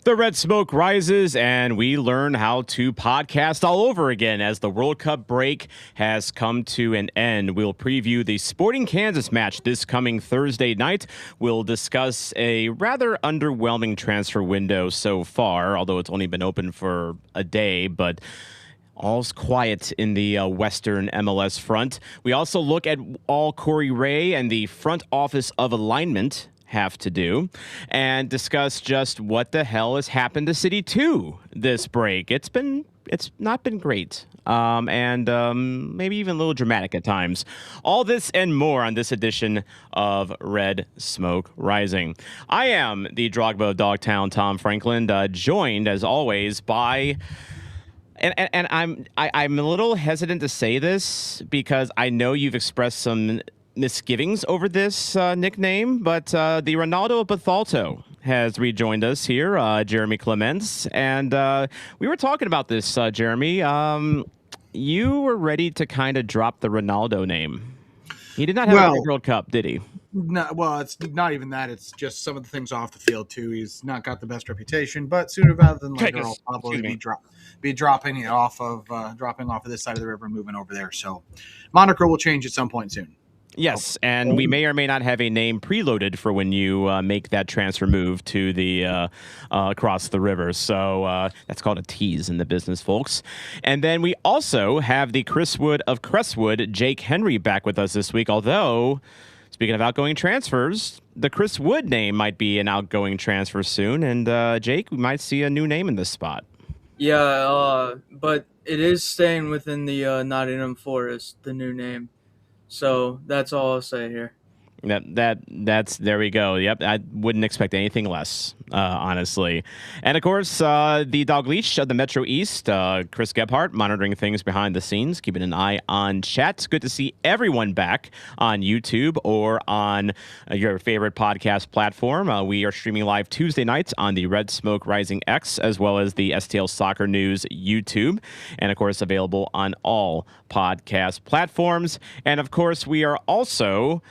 The red smoke rises, and we learn how to podcast all over again as the World Cup break has come to an end. We'll preview the Sporting Kansas match this coming Thursday night. We'll discuss a rather underwhelming transfer window so far, although it's only been open for a day, but all's quiet in the Western MLS front. We also look at all Corey Wray and the front office of alignment have to do, and discuss just what the hell has happened to City 2 this break. It's not been great, and maybe even a little dramatic at times. All this and more on this edition of Red Smoke Rising. I am the Drogba of Dogtown, Tom Franklin, joined as always by, and I'm a little hesitant to say this because I know you've expressed some misgivings over this nickname, but the Ronaldo of Bethalto has rejoined us here, Jeremy Clements, and we were talking about this, Jeremy. You were ready to kind of drop the Ronaldo name. He did not have a great World Cup, did he? No, well, it's not even that. It's just some of the things off the field too. He's not got the best reputation, but sooner rather than later, I'll probably be dropping off of this side of the river and moving over there. So, moniker will change at some point soon. Yes, and we may or may not have a name preloaded for when you make that transfer move to the across the river. So that's called a tease in the business, folks. And then we also have the Chris Wood of Crestwood, Jake Henry, back with us this week. Although, speaking of outgoing transfers, the Chris Wood name might be an outgoing transfer soon. And Jake, we might see a new name in this spot. Yeah, but it is staying within the Nottingham Forest, the new name. So that's all I'll say here. That's there we go. Yep, I wouldn't expect anything less, honestly. And of course, the dog leash of the Metro East, Chris Gebhardt, monitoring things behind the scenes, keeping an eye on chat. It's good to see everyone back on YouTube or on your favorite podcast platform. We are streaming live Tuesday nights on the Red Smoke Rising X, as well as the STL Soccer News YouTube, and of course available on all podcast platforms. And of course, we are also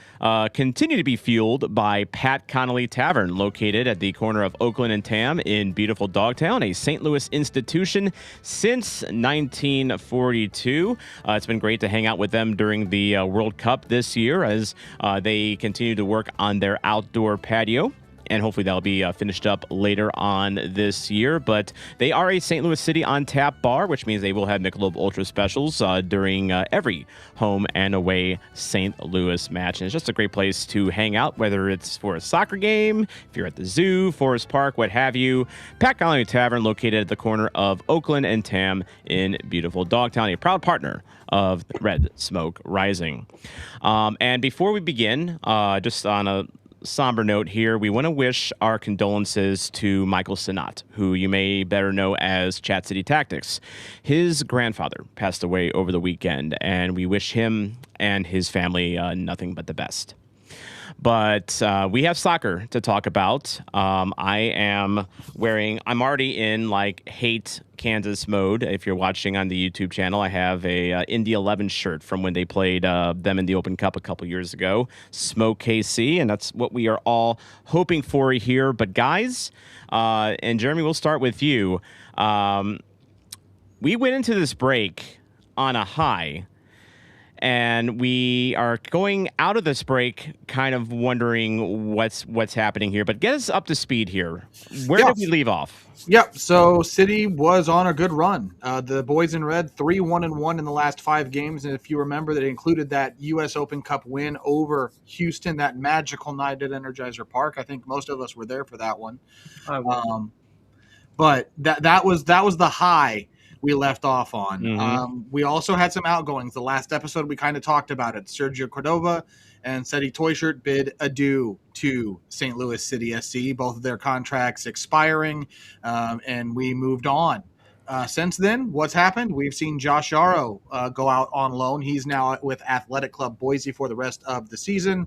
continue to be fueled by Pat Connolly Tavern, located at the corner of Oakland and Tam in beautiful Dogtown, a St. Louis institution since 1942. It's been great to hang out with them during the World Cup this year as they continue to work on their outdoor patio. And hopefully that'll be finished up later on this year. But they are a St. Louis City on tap bar, which means they will have Michelob Ultra specials during every home and away St. Louis match. And it's just a great place to hang out, whether it's for a soccer game, if you're at the zoo, Forest Park, what have you. Pat Connolly Tavern, located at the corner of Oakland and Tam in beautiful Dogtown, a proud partner of Red Smoke Rising. And before we begin, just on a somber note here, we want to wish our condolences to Michael Sinat, who you may better know as Chat City Tactics. His grandfather passed away over the weekend, and we wish him and his family nothing but the best. But we have soccer to talk about. I'm already in like hate Kansas mode. If you're watching on the YouTube channel, I have a Indy 11 shirt from when they played them in the Open Cup a couple years ago. Smoke KC, and that's what we are all hoping for here. But guys, and Jeremy, we'll start with you. We went into this break on a high. And we are going out of this break kind of wondering what's happening here. But get us up to speed here. Where did we leave off? Yep. So City was on a good run. The boys in red, 3-1-1 in the last 5 games. And if you remember, that included that U.S. Open Cup win over Houston, that magical night at Energizer Park. I think most of us were there for that one. But that was the high we left off on. Mm-hmm. We also had some outgoings. The last episode, we kind of talked about it. Sergio Cordova and Seti Toyshirt bid adieu to St. Louis City SC, both of their contracts expiring, and we moved on. Since then, what's happened? We've seen Josh Yarrow go out on loan. He's now with Athletic Club Boise for the rest of the season.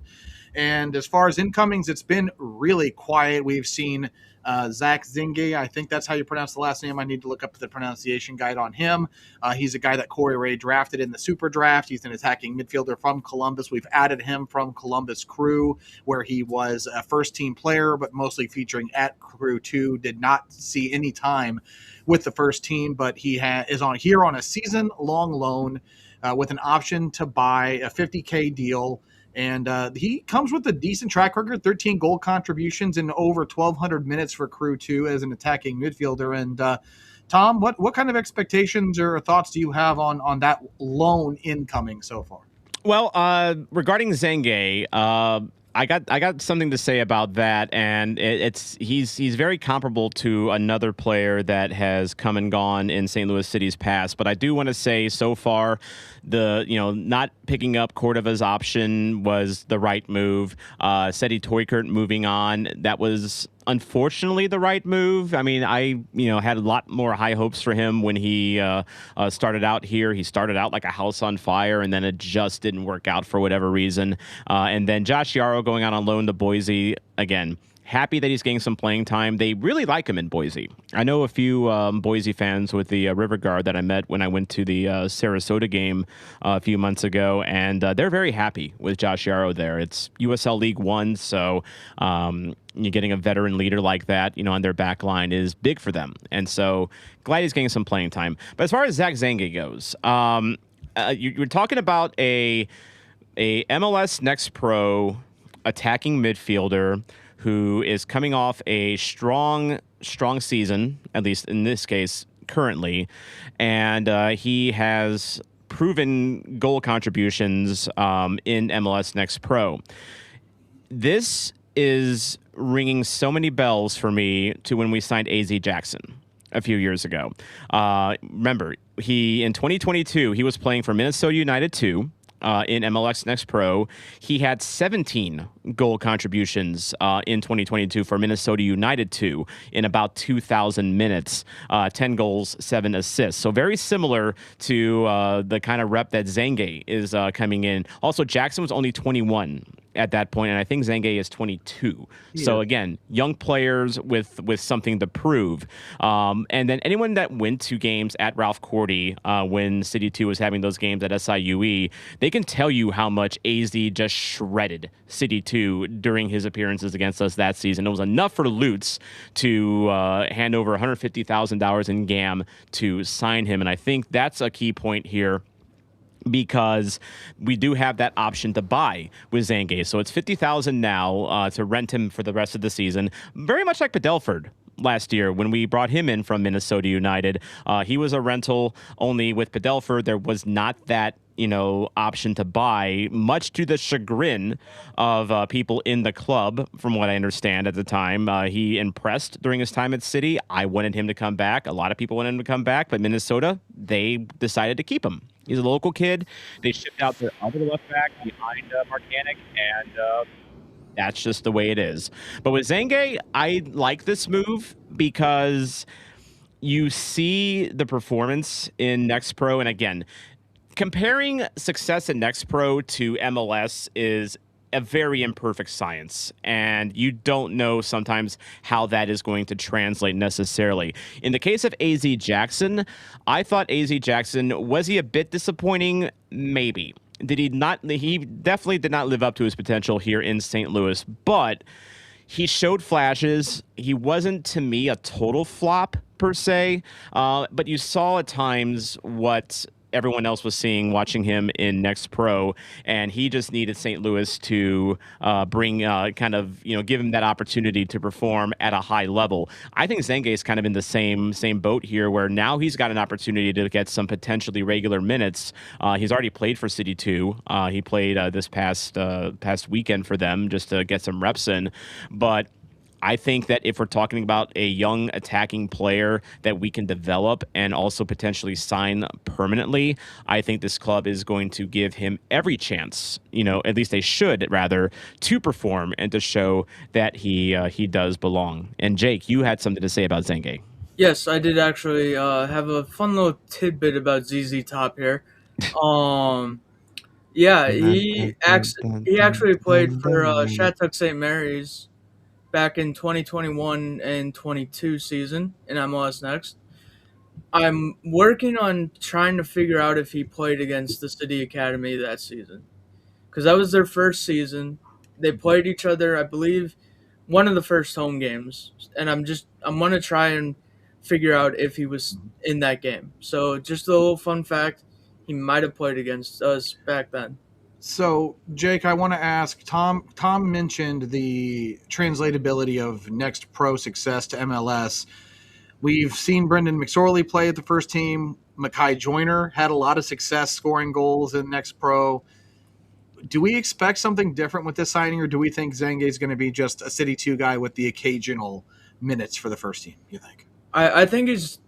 And as far as incomings, it's been really quiet. We've seen Zach Zinge, I think that's how you pronounce the last name. I need to look up the pronunciation guide on him. He's a guy that Corey Wray drafted in the Super Draft. He's an attacking midfielder from Columbus. We've added him from Columbus Crew, where he was a first-team player, but mostly featuring at Crew 2. Did not see any time with the first team, but he is on a season-long loan with an option to buy a $50K deal. And he comes with a decent track record, 13 goal contributions in over 1,200 minutes for Crew 2 as an attacking midfielder. And Tom, what kind of expectations or thoughts do you have on that loan incoming so far? Well, regarding Zengue, I got something to say about that, and he's very comparable to another player that has come and gone in St. Louis City's past. But I do want to say, so far, not picking up Cordova's option was the right move. Seti Toykert moving on, that was unfortunately the right move. I mean, I had a lot more high hopes for him when he started out here. He started out like a house on fire, and then it just didn't work out for whatever reason. And then Josh Yarrow going out on loan to Boise again. Happy that he's getting some playing time. They really like him in Boise. I know a few Boise fans with the River Guard that I met when I went to the Sarasota game a few months ago, and they're very happy with Josh Yarrow there. It's USL League One, so you're getting a veteran leader like that, on their back line is big for them. And so glad he's getting some playing time. But as far as Zach Zengue goes, you were talking about a MLS Next Pro attacking midfielder who is coming off a strong season, at least in this case currently, and he has proven goal contributions in MLS Next Pro. This is ringing so many bells for me to when we signed AZ Jackson a few years ago. Remember, in 2022, he was playing for Minnesota United 2. In MLS Next Pro. He had 17 goal contributions in 2022 for Minnesota United 2 in about 2,000 minutes, 10 goals, 7 assists. So very similar to the kind of rep that Zengue is coming in. Also, Jackson was only 21 at that point, and I think Zengi is 22. Yeah. So again, young players with something to prove. And then anyone that went to games at Ralph Cordy when City 2 was having those games at SIUE, they can tell you how much AZ just shredded City 2 during his appearances against us that season. It was enough for Lutz to hand over $150,000 in GAM to sign him, and I think that's a key point here, because we do have that option to buy with Zengi. So it's $50,000 now to rent him for the rest of the season, very much like Padelford last year when we brought him in from Minnesota United. He was a rental only. With Padelford, there was not that option to buy, much to the chagrin of people in the club, from what I understand at the time. He impressed during his time at City. I wanted him to come back. A lot of people wanted him to come back, but Minnesota, they decided to keep him. He's a local kid. They shipped out their other left back behind Marcanic, and that's just the way it is. But with Zengi, I like this move because you see the performance in Next Pro, and again, comparing success in Next Pro to MLS is a very imperfect science, and you don't know sometimes how that is going to translate necessarily. In the case of AZ Jackson, I thought AZ Jackson, was he a bit disappointing? Maybe. Did he not? He definitely did not live up to his potential here in St. Louis, but he showed flashes. He wasn't, to me, a total flop per se, but you saw at times what everyone else was seeing watching him in Next Pro, and he just needed St. Louis to bring give him that opportunity to perform at a high level. I think Zengi is kind of in the same boat here, where now he's got an opportunity to get some potentially regular minutes. He's already played for City 2. He played this past weekend for them just to get some reps in, but I think that if we're talking about a young attacking player that we can develop and also potentially sign permanently, I think this club is going to give him every chance, at least they should rather, to perform and to show that he does belong. And Jake, you had something to say about Zengi. Yes, I did actually have a fun little tidbit about ZZ Top here. Yeah, he actually played for Shattuck St. Mary's back in 2021 and 22 season in MLS Next. I'm working on trying to figure out if he played against the City Academy that season, because that was their first season. They played each other, I believe, one of the first home games, and I'm going to try and figure out if he was in that game. So just a little fun fact, he might have played against us back then. So, Jake, I want to ask, Tom mentioned the translatability of Next Pro success to MLS. We've seen Brendan McSorley play at the first team. Makai Joyner had a lot of success scoring goals in Next Pro. Do we expect something different with this signing, or do we think Zengi is going to be just a City 2 guy with the occasional minutes for the first team, you think? I think he's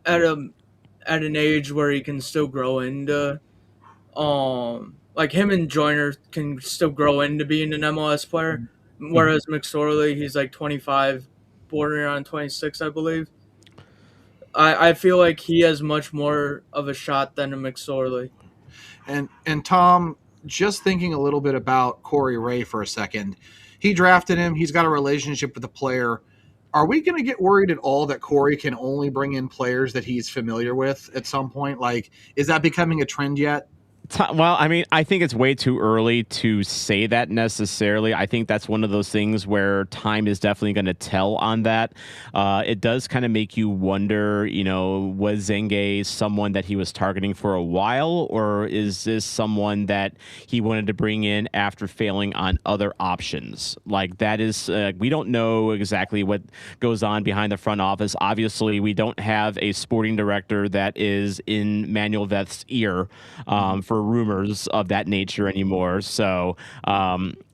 at an age where he can still grow into like him and Joyner can still grow into being an MLS player, whereas McSorley, he's like 25, bordering on 26, I believe. I feel like he has much more of a shot than a McSorley. And Tom, just thinking a little bit about Corey Wray for a second, he drafted him. He's got a relationship with the player. Are we going to get worried at all that Corey can only bring in players that he's familiar with at some point? Like, is that becoming a trend yet? Well, I mean, I think it's way too early to say that necessarily. I think that's one of those things where time is definitely going to tell on that. It does kind of make you wonder, was Zengi someone that he was targeting for a while, or is this someone that he wanted to bring in after failing on other options? Like, that is, we don't know exactly what goes on behind the front office. Obviously, we don't have a sporting director that is in Manuel Veth's ear for rumors of that nature anymore. So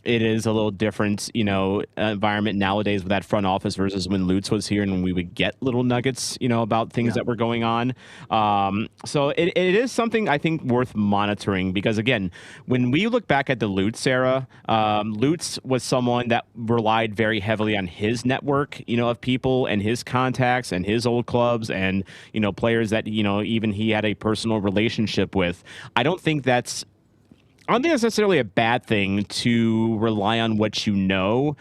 it is a little different, environment nowadays with that front office versus when Lutz was here and when we would get little nuggets, about things that were going on. So it is something I think worth monitoring, because again, when we look back at the Lutz era, Lutz was someone that relied very heavily on his network, of people and his contacts and his old clubs and, players that, even he had a personal relationship with. I don't think that's I don't think it's necessarily a bad thing to rely on what you know,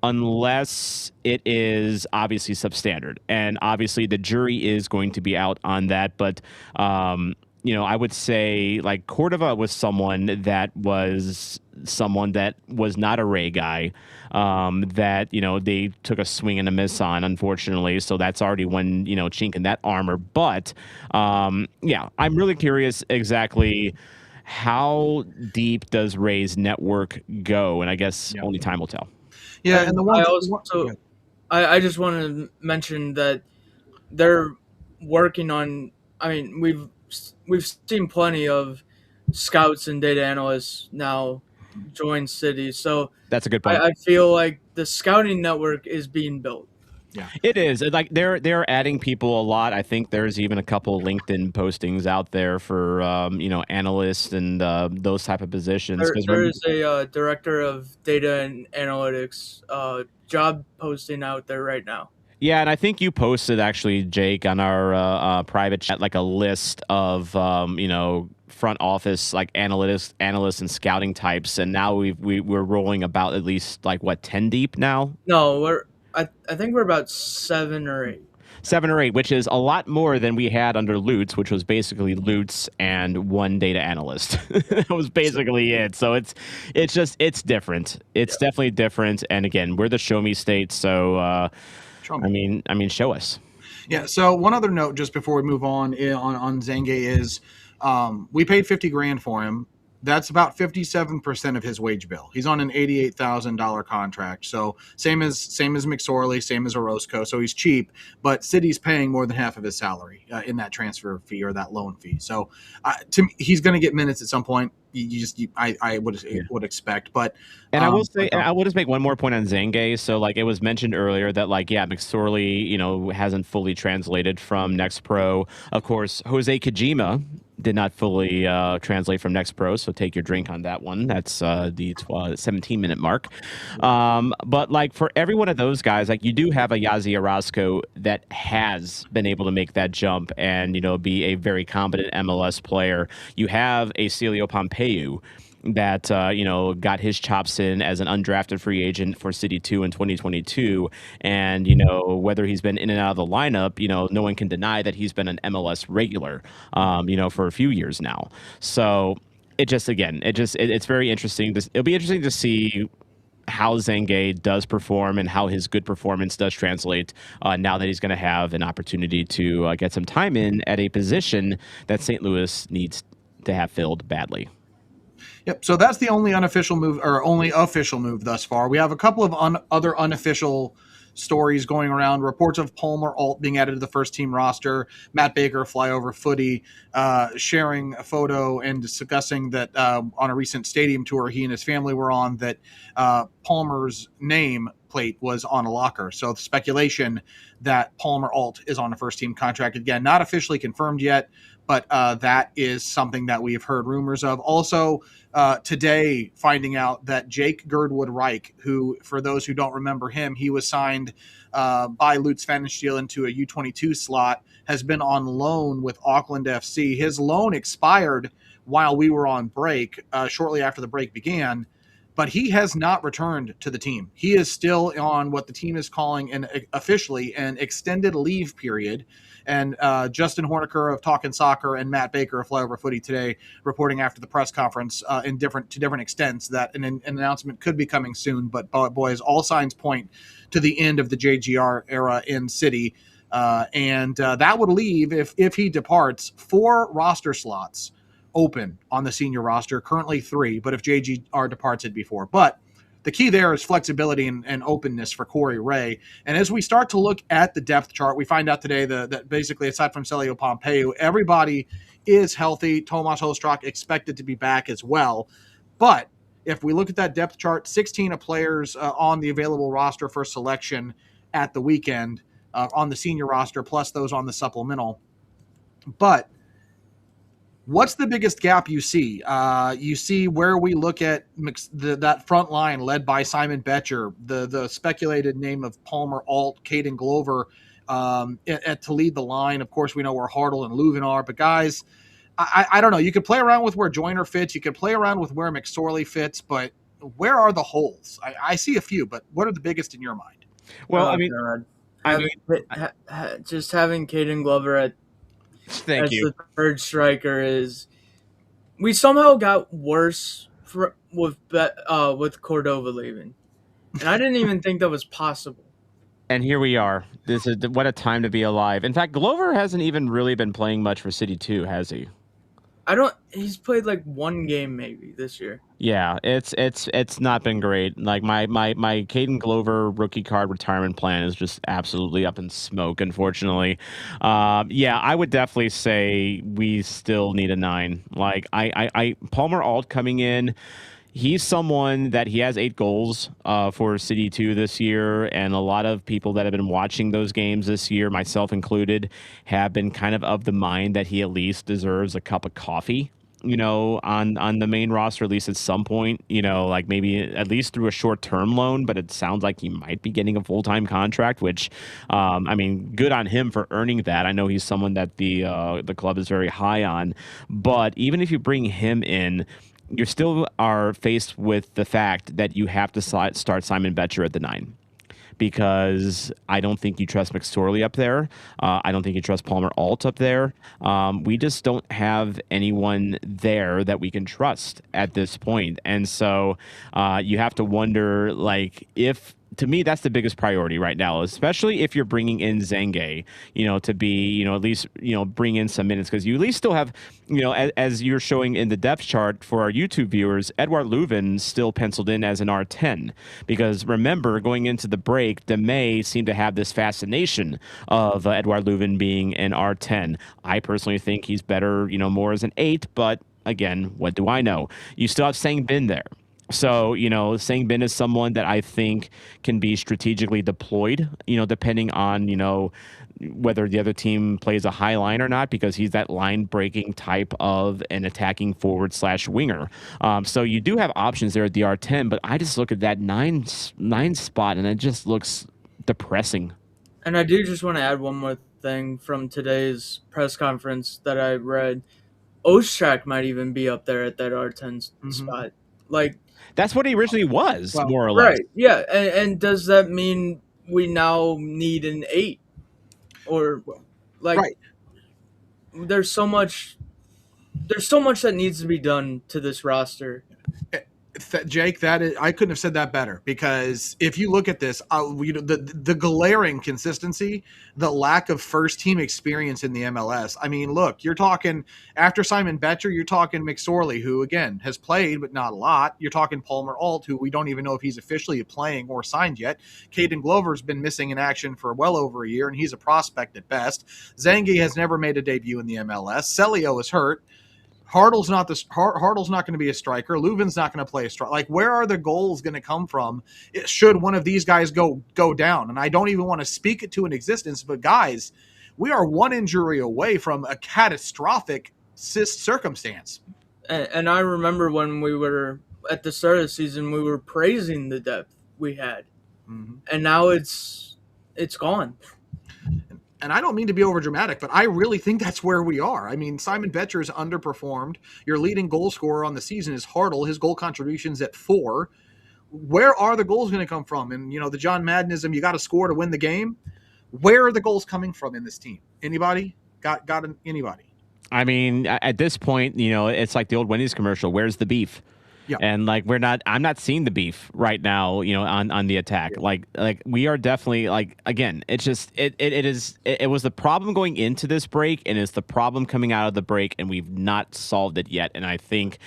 unless it is obviously substandard. And obviously the jury is going to be out on that. But, I would say like Cordova was someone that was not a Ray guy, that, they took a swing and a miss on, unfortunately. So that's already one, chink in that armor. But, I'm really curious exactly how deep does Ray's network go? And I guess only time will tell. Yeah, and the one I just want to mention that they're working on. I mean, we've seen plenty of scouts and data analysts now join City, so that's a good point. I feel like the scouting network is being built. Yeah, it is. Like they're adding people a lot. I think there's even a couple LinkedIn postings out there for analysts and those type of positions. There is a director of data and analytics job posting out there right now. Yeah, and I think you posted actually, Jake, on our private chat, like a list of front office like analysts and scouting types, and now we're rolling about at least like 10 deep now. No, I think we're about 7 or 8. 7 or 8, which is a lot more than we had under Lutz, which was basically Lutz and one data analyst. That was basically it. So it's different. It's definitely different. And again, we're the show me state, so I mean, show us. Yeah. So one other note, just before we move on Zange is, we paid $50,000 for him. That's about 57% of his wage bill. He's on an $88,000 contract. So same as McSorley, same as Orozco. So he's cheap, but City's paying more than half of his salary in that transfer fee or that loan fee. So to me, he's going to get minutes at some point. I would expect, but and I will say, I will just make one more point on Zange. So like it was mentioned earlier that McSorley, hasn't fully translated from Next Pro. Of course, Jose Kojima did not fully translate from Next Pro, so take your drink on that one. That's the 17-minute mark. But like for every one of those guys, like you do have a Yazi Orozco that has been able to make that jump and be a very competent MLS player. You have a Celio Pompeu that got his chops in as an undrafted free agent for City 2 in 2022, and whether he's been in and out of the lineup, no one can deny that he's been an MLS regular for a few years now. So it's very interesting. It'll be interesting to see how Zange does perform and how his good performance does translate now that he's going to have an opportunity to get some time in at a position that St. Louis needs to have filled badly. Yep. So that's the only unofficial move, or only official move thus far. We have a couple of other unofficial stories going around. Reports of Palmer Alt being added to the first team roster. Matt Baker, Flyover Footy, sharing a photo and discussing that on a recent stadium tour he and his family were on, that Palmer's name plate was on a locker. So the speculation that Palmer Alt is on a first team contract. Again, not officially confirmed yet, but that is something that we have heard rumors of. Also, today, finding out that Jake Girdwood Reich, who, for those who don't remember him, he was signed by Lutz Pfannenstiel into a U22 slot, has been on loan with Auckland FC. His loan expired while we were on break, shortly after the break began, but he has not returned to the team. He is still on what the team is calling officially an extended leave period. And Justin Horniker of Talkin' Soccer and Matt Baker of Flyover Footy today reporting after the press conference to different extents that an announcement could be coming soon. But boys, all signs point to the end of the JGR era in City. And that would leave, if he departs, 4 roster slots open on the senior roster, currently 3, but if JGR departs, it'd be 4. But the key there is flexibility and openness for Corey Wray. And as we start to look at the depth chart, we find out today that basically, aside from Celio Pompeu, everybody is healthy. Tomas Ostrak expected to be back as well. But if we look at that depth chart, 16 of players on the available roster for selection at the weekend on the senior roster, plus those on the supplemental. But what's the biggest gap you see? You see where we look at that front line led by Simon Betcher, the speculated name of Palmer Alt, Caden Glover to lead the line. Of course, we know where Hartle and Leuven are. But guys, I don't know. You could play around with where Joyner fits. You could play around with where McSorley fits, but where are the holes? I see a few, but what are the biggest in your mind? Well, Just having Caden Glover as the third striker is. We somehow got worse with Cordova leaving, and I didn't even think that was possible. And here we are. What a time to be alive. In fact, Glover hasn't even really been playing much for City 2, has he? He's played like one game maybe this year. Yeah, it's not been great. Like my Caden Glover rookie card retirement plan is just absolutely up in smoke, unfortunately. Yeah, I would definitely say we still need a 9. Like I Palmer Alt coming in. He's someone that he has 8 goals for City 2 this year, and a lot of people that have been watching those games this year, myself included, have been kind of the mind that he at least deserves a cup of coffee, on the main roster, at least at some point, like maybe at least through a short-term loan, but it sounds like he might be getting a full-time contract, which, good on him for earning that. I know he's someone that the club is very high on, but even if you bring him in, you still are faced with the fact that you have to start Simon Betcher at the 9, because I don't think you trust McSorley up there. I don't think you trust Palmer Alt up there. We just don't have anyone there that we can trust at this point. And so you have to wonder, like, to me, that's the biggest priority right now, especially if you're bringing in Zenge, to be, at least, bring in some minutes, because you at least still have, as you're showing in the depth chart for our YouTube viewers, Edouard Leuven still penciled in as an R10, because remember, going into the break, DeMay seemed to have this fascination of Edouard Leuven being an R10. I personally think he's better, more as an 8, but again, what do I know? You still have Sang Bin there. So, Sang Bin is someone that I think can be strategically deployed, depending on, whether the other team plays a high line or not, because he's that line breaking type of an attacking forward / winger. So you do have options there at the R10, but I just look at that 9 spot and it just looks depressing. And I do just want to add one more thing from today's press conference that I read. Ostrak might even be up there at that R10 spot. Like, that's what he originally was, more or less. Right, yeah. And does that mean we now need an 8? Or, like, right. There's so much that needs to be done to this roster. Jake, I couldn't have said that better, because if you look at this, the glaring consistency, the lack of first team experience in the MLS. I mean, look, you're talking after Simon Betcher, you're talking McSorley, who again has played but not a lot. You're talking Palmer Alt, who we don't even know if he's officially playing or signed yet. Caden Glover's been missing in action for well over a year, and he's a prospect at best. Zangi has never made a debut in the MLS. Celio is hurt. Hartle's not going to be a striker. Leuven's not going to play a striker. Like, where are the goals going to come from should one of these guys go down? And I don't even want to speak it to an existence, but guys, we are one injury away from a catastrophic circumstance. And I remember when we were at the start of the season, we were praising the depth we had, and now it's gone. And I don't mean to be overdramatic, but I really think that's where we are. I mean, Simon Betcher has underperformed. Your leading goal scorer on the season is Hartle. His goal contribution's at 4. Where are the goals going to come from? And, the John Maddenism, you got to score to win the game. Where are the goals coming from in this team? Anybody? Got anybody? I mean, at this point, it's like the old Wendy's commercial. Where's the beef? Yeah. And I'm not seeing the beef right now, on the attack. Yeah. Like we are definitely, like, again, it's just, it was the problem going into this break, and it's the problem coming out of the break, and we've not solved it yet. And I think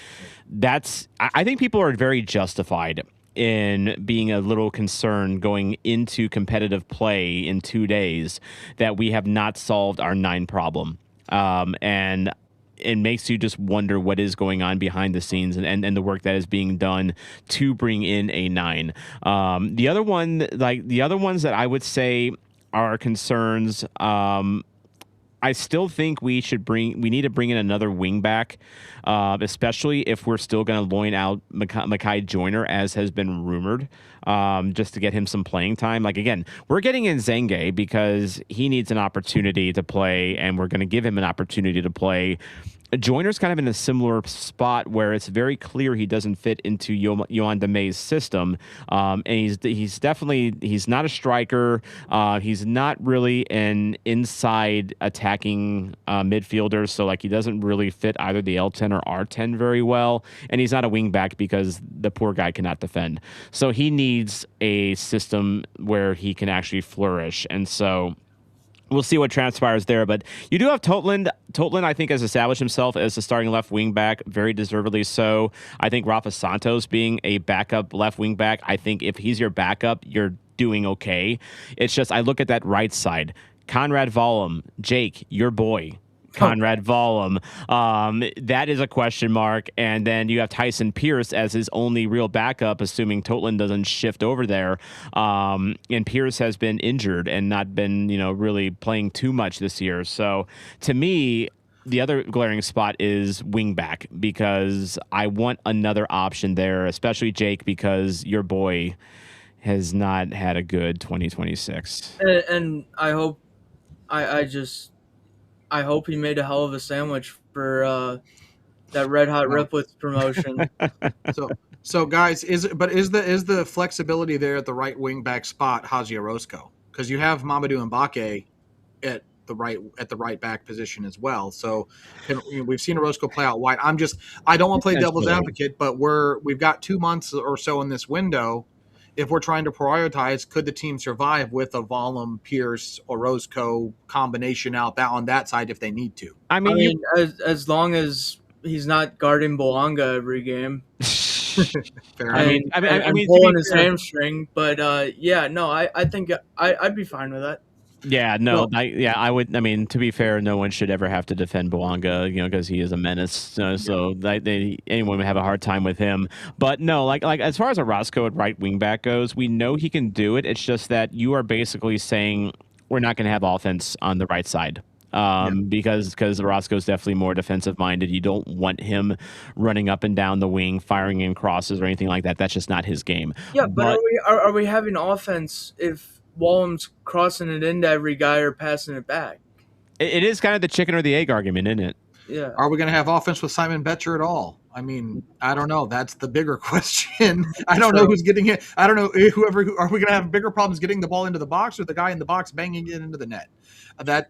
I think people are very justified in being a little concerned going into competitive play in 2 days that we have not solved our 9 problem. And it makes you just wonder what is going on behind the scenes and the work that is being done to bring in a 9. The other ones that I would say are concerns, I still think we need to bring in another wing back, especially if we're still going to loan out Makai Joyner, as has been rumored, just to get him some playing time. Like, again, we're getting in Zenge because he needs an opportunity to play, and we're going to give him an opportunity to play. Joyner's kind of in a similar spot where it's very clear he doesn't fit into Yohan Demay's system, and he's definitely not a striker. He's not really an inside attacking midfielder, so like he doesn't really fit either the L10 or R10 very well, and he's not a wing back because the poor guy cannot defend. So he needs a system where he can actually flourish, and so we'll see what transpires there, but you do have Totland. Totland, I think, has established himself as a starting left wing back, very deservedly so. I think Rafa Santos being a backup left wing back, I think if he's your backup, you're doing okay. It's just I look at that right side. Conrad Vollum, Jake, your boy. Conrad Vollum. That is a question mark. And then you have Tyson Pierce as his only real backup, assuming Totland doesn't shift over there. And Pierce has been injured and not been, really playing too much this year. So to me, the other glaring spot is wing back because I want another option there, especially Jake, because your boy has not had a good 2026. And I hope I hope he made a hell of a sandwich for that Red Hot Riplets promotion. So guys, is the flexibility there at the right wing back spot Haji Orozco? Because you have Mamadou Mbake at the right back position as well. So we've seen Orozco play out wide. I don't want to play devil's advocate, but we've got 2 months or so in this window. If we're trying to prioritize, could the team survive with a Vollum, Pierce, Orozco combination out on that side if they need to? I mean as long as he's not guarding Boanga every game. Fair I mean, pulling his hamstring, but I think I'd be fine with that. Yeah, no, I would. I mean, to be fair, no one should ever have to defend Boanga, because he is a menace. So anyone would have a hard time with him. But no, like as far as Orozco at right wing back goes, we know he can do it. It's just that you are basically saying we're not going to have offense on the right side. Because Orozco is definitely more defensive minded. You don't want him running up and down the wing, firing in crosses or anything like that. That's just not his game. Yeah, but are we having offense if Wallum's crossing it into every guy or passing it back? It is kind of the chicken or the egg argument, isn't it? Yeah. Are we going to have offense with Simon Betcher at all? I mean, I don't know. That's the bigger question. I don't know who's getting it. I don't know are we going to have bigger problems getting the ball into the box or the guy in the box banging it into the net?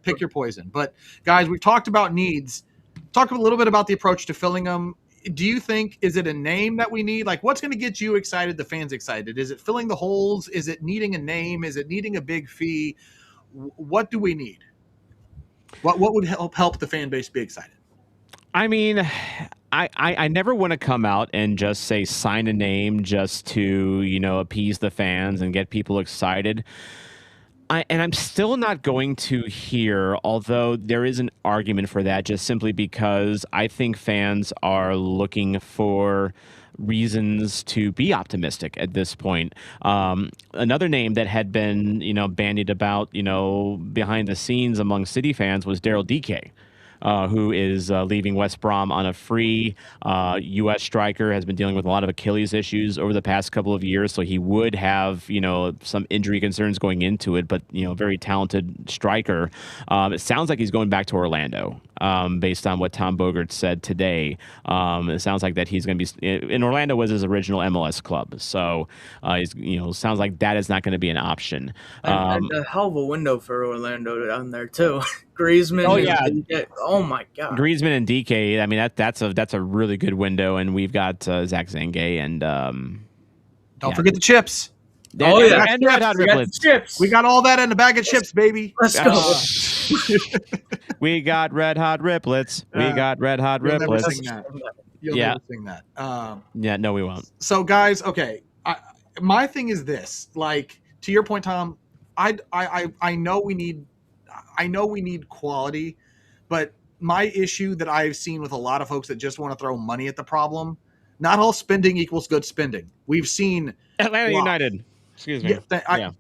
Pick your poison. But guys, we've talked about needs. Talk a little bit about the approach to filling them. Do you think, is it a name that we need? Like, what's going to get you excited, the fans excited? Is it filling the holes? Is it needing a name? Is it needing a big fee? What do we need? What would help the fan base be excited? I mean, I never want to come out and just say sign a name just to, appease the fans and get people excited. I'm still not going to here, although there is an argument for that, just simply because I think fans are looking for reasons to be optimistic at this point. Another name that had been, bandied about, behind the scenes among City fans was Daryl Dike. Who is leaving West Brom on a free. U.S. striker, has been dealing with a lot of Achilles issues over the past couple of years, so he would have, some injury concerns going into it, but, very talented striker. It sounds like he's going back to Orlando, based on what Tom Bogert said today. It sounds like that he's going to be in Orlando was his original MLS club, so sounds like that is not going to be an option. And a hell of a window for Orlando down there too. Griezmann. Oh yeah. Oh my God. Griezmann and DK. I mean that's a really good window, and we've got Zach Zange and don't forget the chips. And Red Hot Riplets. Chips. We got all that in a bag of chips, baby. Let's go. We got Red Hot Riplets. We got Red Hot Riplets. You'll never sing that. No, we won't. So guys, okay. My thing is this. Like, to your point, Tom, I know we need quality, but my issue that I've seen with a lot of folks that just want to throw money at the problem, not all spending equals good spending. We've seen Atlanta United. Excuse me.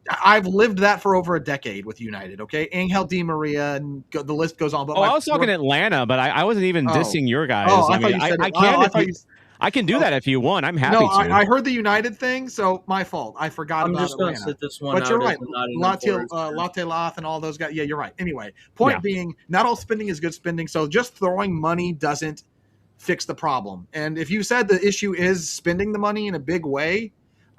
I've lived that for over a decade with United. Okay, Angel Di Maria, and the list goes on. But I was talking Atlanta, but I wasn't even dissing your guys. Oh, I thought you said. I can do that if you want. I'm happy No, to. I heard the United thing, so my fault. I forgot I'm about just going to Atlanta. sit this one But out you're as right. a Nottingham Latte, Forest fan. Latte Lath and all those guys. Yeah, you're right. Anyway, point being, not all spending is good spending. So just throwing money doesn't fix the problem. And if you said the issue is spending the money in a big way,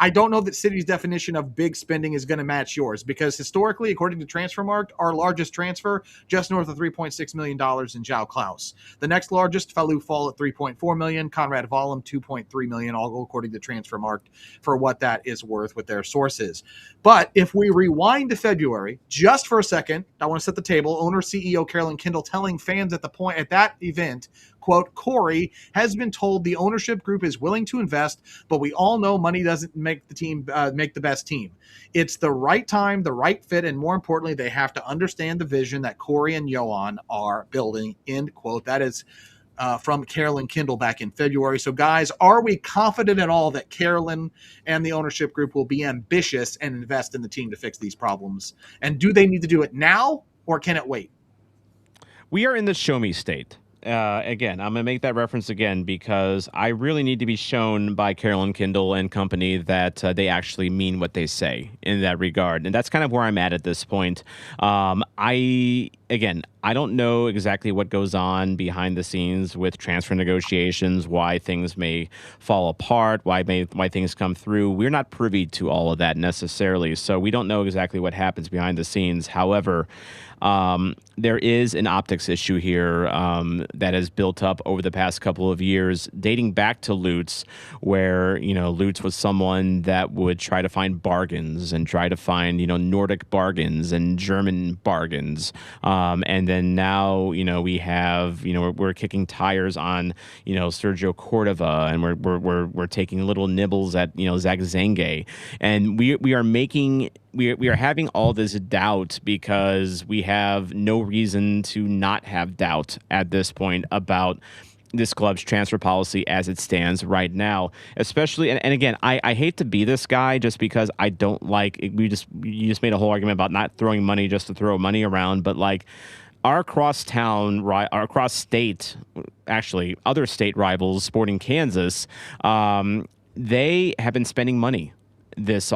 I don't know that City's definition of big spending is going to match yours, because historically, according to Transfermarkt, our largest transfer, just north of $3.6 million in João Klaus. The next largest, Falou Fall at $3.4 million, Conrad Vollum $2.3 million, all according to Transfermarkt, for what that is worth with their sources. But if we rewind to February, just for a second, I want to set the table. Owner CEO Carolyn Kindle telling fans at that event, quote, Corey has been told the ownership group is willing to invest, but we all know money doesn't make the team make the best team. It's the right time, the right fit, and more importantly, they have to understand the vision that Corey and Johan are building, end quote. That is from Carolyn Kindle back in February. So, guys, are we confident at all that Carolyn and the ownership group will be ambitious and invest in the team to fix these problems? And do they need to do it now, or can it wait? We are in the show me state. Again, I'm going to make that reference again because I really need to be shown by Carolyn Kindle and company that they actually mean what they say in that regard. And that's kind of where I'm at this point. I don't know exactly what goes on behind the scenes with transfer negotiations, why things may fall apart, why things come through. We're not privy to all of that necessarily, so we don't know exactly what happens behind the scenes. However, there is an optics issue here that has built up over the past couple of years, dating back to Lutz, where, Lutz was someone that would try to find bargains and try to find, Nordic bargains and German bargains. And then now, we have, we're kicking tires on, Sergio Cordova, and we're taking little nibbles at, Zach Zenge. And we are having all this doubt because we have no reason to not have doubt at this point about this club's transfer policy as it stands right now, especially. And again, I hate to be this guy just because I don't like it. You just made a whole argument about not throwing money just to throw money around. But like our cross state, actually other state rivals, Sporting Kansas, they have been spending money this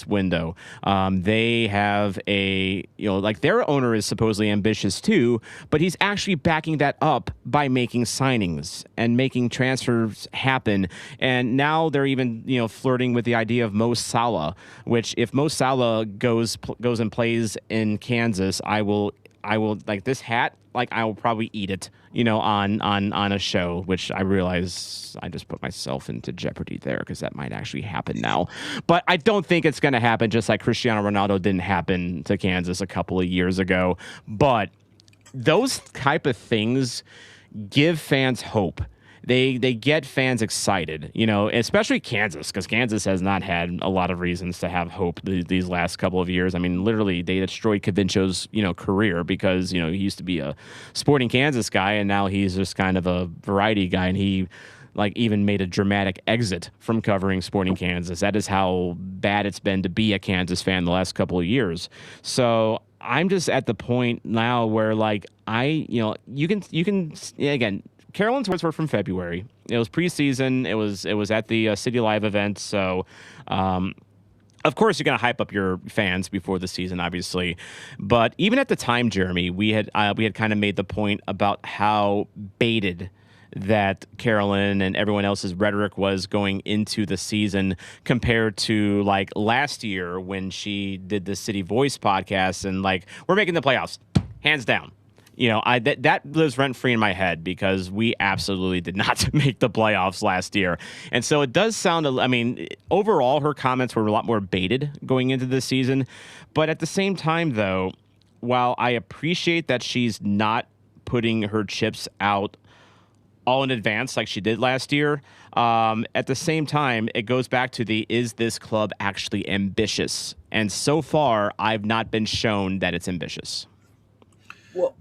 window. They have their owner is supposedly ambitious too, but he's actually backing that up by making signings and making transfers happen. And now they're even flirting with the idea of Mo Salah, which if Mo Salah goes and plays in Kansas, I will like this hat. Like I will probably eat it, on a show, which I realize I just put myself into jeopardy there because that might actually happen now. But I don't think it's going to happen, just like Cristiano Ronaldo didn't happen to Kansas a couple of years ago. But those type of things give fans hope. They get fans excited, especially Kansas, because Kansas has not had a lot of reasons to have hope these last couple of years. I mean, literally, they destroyed Kavincho's, career because, he used to be a Sporting Kansas guy, and now he's just kind of a variety guy, and he even made a dramatic exit from covering Sporting Kansas. That is how bad it's been to be a Kansas fan the last couple of years. So I'm just at the point now where you can again. Carolyn's words were from February. It was preseason. It was at the City Live event. So, of course, you're going to hype up your fans before the season, obviously. But even at the time, Jeremy, we had kind of made the point about how baited that Carolyn and everyone else's rhetoric was going into the season compared to last year when she did the City Voice podcast and we're making the playoffs, hands down. That lives rent-free in my head because we absolutely did not make the playoffs last year. And so it does sound, overall, her comments were a lot more baited going into this season. But at the same time, though, while I appreciate that she's not putting her chips out all in advance like she did last year, at the same time, it goes back to is this club actually ambitious? And so far, I've not been shown that it's ambitious. Well,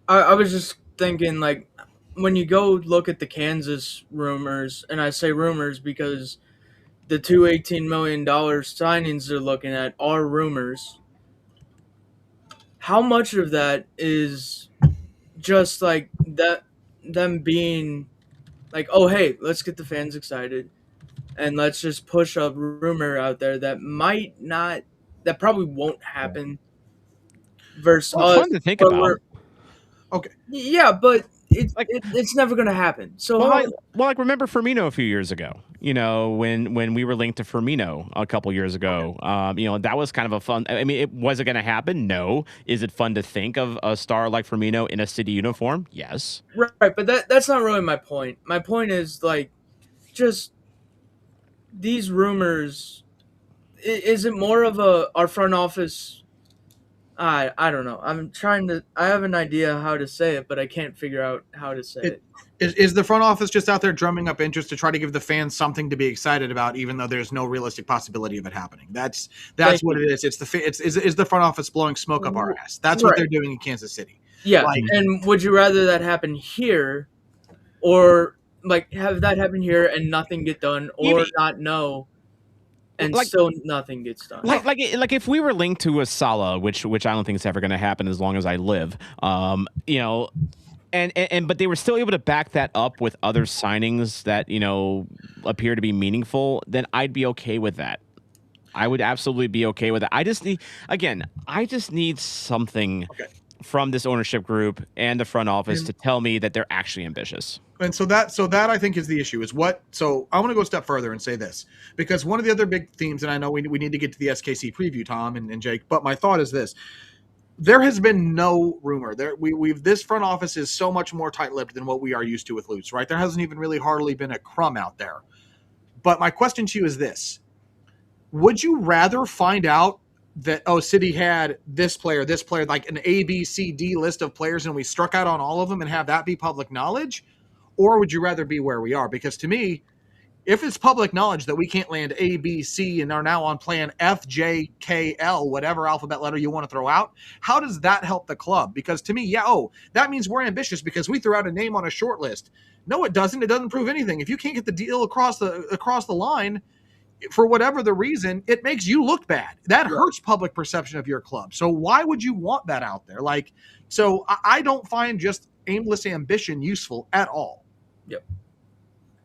I was just thinking, when you go look at the Kansas rumors, and I say rumors because the two $18 million signings they're looking at are rumors. How much of that is just that them being Like, oh, hey, let's get the fans excited. And let's just push a rumor out there that probably won't happen versus Well, it's us. fun to think about. Okay. Yeah, but it's never going to happen. So remember Firmino a few years ago, when we were linked to Firmino a couple years ago, that was kind of a fun, I mean, was it going to happen? No. Is it fun to think of a star like Firmino in a City uniform? Yes. Right. But that's not really my point. My point is like, just these rumors, is it more of our front office? I don't know. I have an idea how to say it, but I can't figure out how to say it. Is the front office just out there drumming up interest to try to give the fans something to be excited about, even though there's no realistic possibility of it happening? That's what it is. It's the front office blowing smoke up our ass. That's what they're doing in Kansas City. Yeah. And would you rather that happen here, or like have that happen here and nothing get done, or not know? And still nothing gets done. Like if we were linked to a Salah, which I don't think is ever going to happen as long as I live, but they were still able to back that up with other signings that appear to be meaningful, then I'd be okay with that. I would absolutely be okay with it. I just need something from this ownership group and the front office to tell me that they're actually ambitious. And so that I think is the issue is what. So I want to go a step further and say this, because one of the other big themes, and I know we need to get to the SKC preview, Tom and Jake, but my thought is this: there has been no rumor there. This front office is so much more tight-lipped than what we are used to with Lutz, right? There hasn't even really hardly been a crumb out there. But my question to you is this: would you rather find out that City had this player, like an A, B, C, D list of players, and we struck out on all of them and have that be public knowledge? Or would you rather be where we are? Because to me, if it's public knowledge that we can't land A, B, C, and are now on plan F, J, K, L, whatever alphabet letter you want to throw out, how does that help the club? Because to me, that means we're ambitious because we threw out a name on a short list. No, it doesn't. It doesn't prove anything. If you can't get the deal across the line, for whatever the reason, it makes you look bad. That hurts public perception of your club. So why would you want that out there? So I don't find just aimless ambition useful at all. Yep.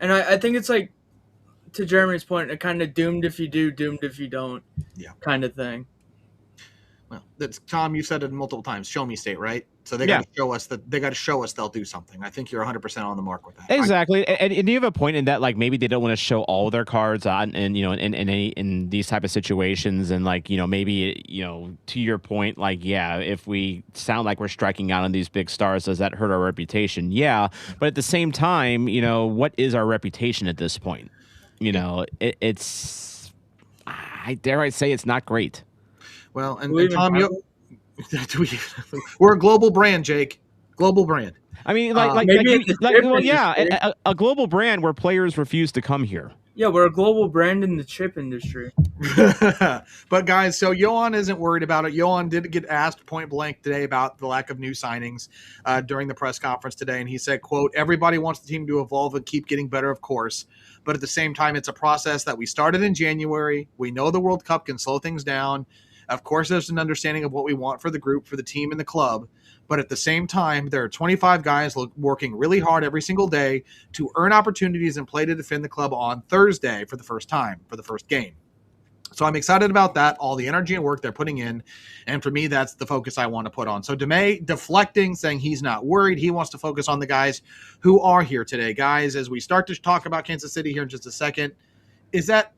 And I think it's like, to Jeremy's point, a kind of doomed if you do, doomed if you don't kind of thing. Well, that's Tom, you said it multiple times, show me state, right? So they got to show us they'll do something. I think you're 100% on the mark with that. Exactly. And you have a point in that, like, maybe they don't want to show all their cards on, and in these type of situations, and maybe to your point, if we sound like we're striking out on these big stars, does that hurt our reputation? Yeah, but at the same time, what is our reputation at this point? It's I dare say it's not great. Well, and Tom, we're a global brand, Jake. Global brand. I mean, a global brand where players refuse to come here. Yeah, we're a global brand in the chip industry. But guys, so Johan isn't worried about it. Johan did get asked point blank today about the lack of new signings during the press conference today, and he said, quote, "Everybody wants the team to evolve and keep getting better, of course. But at the same time, it's a process that we started in January. We know the World Cup can slow things down. Of course, there's an understanding of what we want for the group, for the team, and the club. But at the same time, there are 25 guys working really hard every single day to earn opportunities and play to defend the club on Thursday for the first time, for the first game. So I'm excited about that, all the energy and work they're putting in. And for me, that's the focus I want to put on." So DeMay deflecting, saying he's not worried. He wants to focus on the guys who are here today. Guys, as we start to talk about Kansas City here in just a second, is that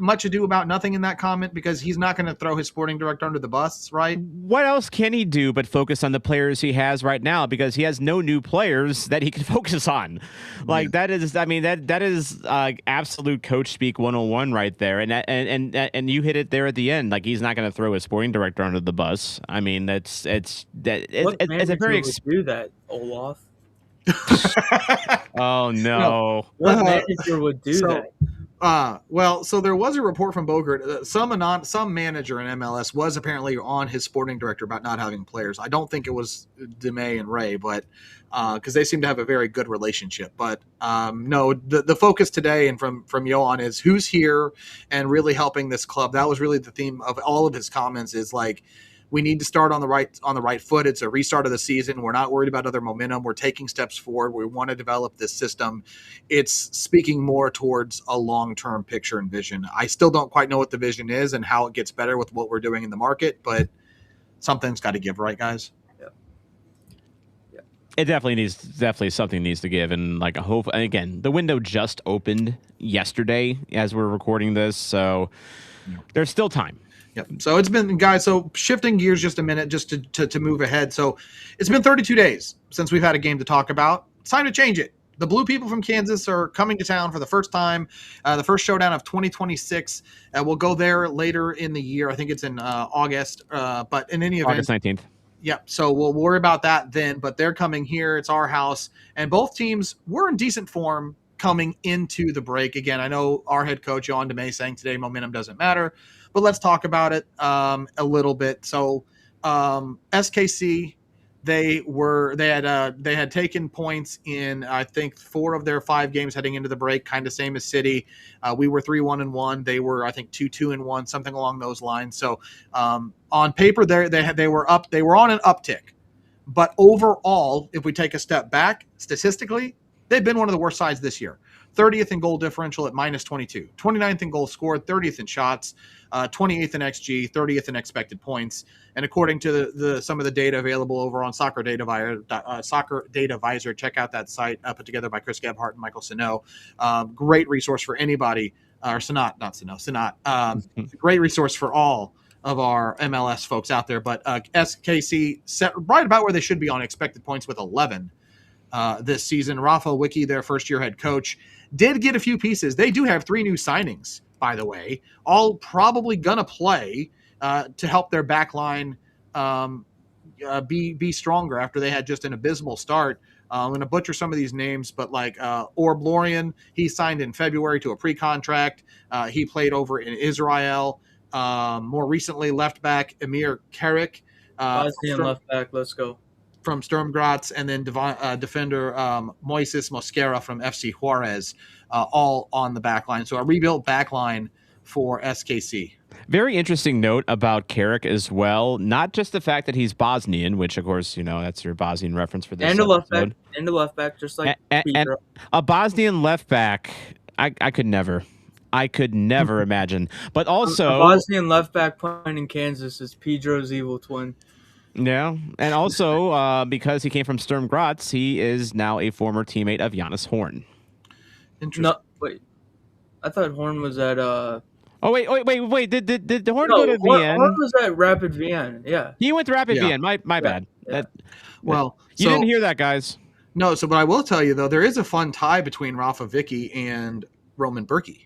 much ado about nothing in that comment? Because he's not going to throw his sporting director under the bus, right? What else can he do but focus on the players he has right now? Because he has no new players that he can focus on. That is absolute coach speak 101 right there. And you hit it there at the end. Like, he's not going to throw his sporting director under the bus. I mean, it's a very do that, Olaf. Oh no! What manager would do that? So there was a report from Bogert. Some manager in MLS was apparently on his sporting director about not having players. I don't think it was DeMay and Ray, but because they seem to have a very good relationship. But no, the focus today and from Johan is who's here and really helping this club. That was really the theme of all of his comments. Is like, we need to start on the right foot. It's a restart of the season. We're not worried about other momentum. We're taking steps forward. We want to develop this system. It's speaking more towards a long-term picture and vision. I still don't quite know what the vision is and how it gets better with what we're doing in the market, but something's got to give, right, guys? It definitely something needs to give, and like a hope. Again, the window just opened yesterday as we're recording this, so there's still time. Yep. So it's been, guys. So shifting gears just a minute, just to move ahead. So it's been 32 days since we've had a game to talk about. It's time to change it. The Blue people from Kansas are coming to town for the first time, the first showdown of 2026. We'll go there later in the year. I think it's in August, but in any event, August 19th. Yep. So we'll worry about that then, but they're coming here. It's our house, and both teams were in decent form coming into the break. Again, I know our head coach, Johan DeMay, saying today momentum doesn't matter, but let's talk about it a little bit. So SKC, they had taken points in, I think, 4 of their 5 games heading into the break, kind of same as City. We were 3-1-1. They were, I think, 2-2-1, something along those lines. So on paper, they were up. They were on an uptick. But overall, if we take a step back, statistically, they've been one of the worst sides this year. 30th in goal differential at -22, 29th in goals scored, 30th in shots, 28th in XG, 30th in expected points. And according to some of the data available over on Soccer Data Visor, check out that site put together by Chris Gebhardt and Michael Sano. Great resource for anybody, or Sanat, not Sano, Sanat. Great resource for all of our MLS folks out there. But SKC set right about where they should be on expected points with 11 this season. Rafa Wicki, their first-year head coach, did get a few pieces. They do have 3 new signings, by the way, all probably going to play to help their back line be stronger after they had just an abysmal start. I'm going to butcher some of these names, but like Orb Lorien, he signed in February to a pre-contract. He played over in Israel. More recently, left back Emir Carrick. Left back, let's go. From Sturm Graz, and then defender Moises Mosquera from FC Juarez, all on the back line. So a rebuilt back line for SKC. Very interesting note about Carrick as well. Not just the fact that he's Bosnian, which of course, that's your Bosnian reference for this. And a left back, just like and a Bosnian left back. I could never imagine. But also a Bosnian left back playing in Kansas is Pedro's evil twin. Yeah, and also because he came from Sturm Graz, he is now a former teammate of Giannis Horn. Interesting. No, wait. I thought Horn was at Oh wait! Did Horn go to Vienna? Horn was at Rapid Vienna. Yeah, he went to Rapid Vienna. My bad. Yeah. You didn't hear that, guys. No. So, but I will tell you though, there is a fun tie between Rafa Wicki and Roman Berkey.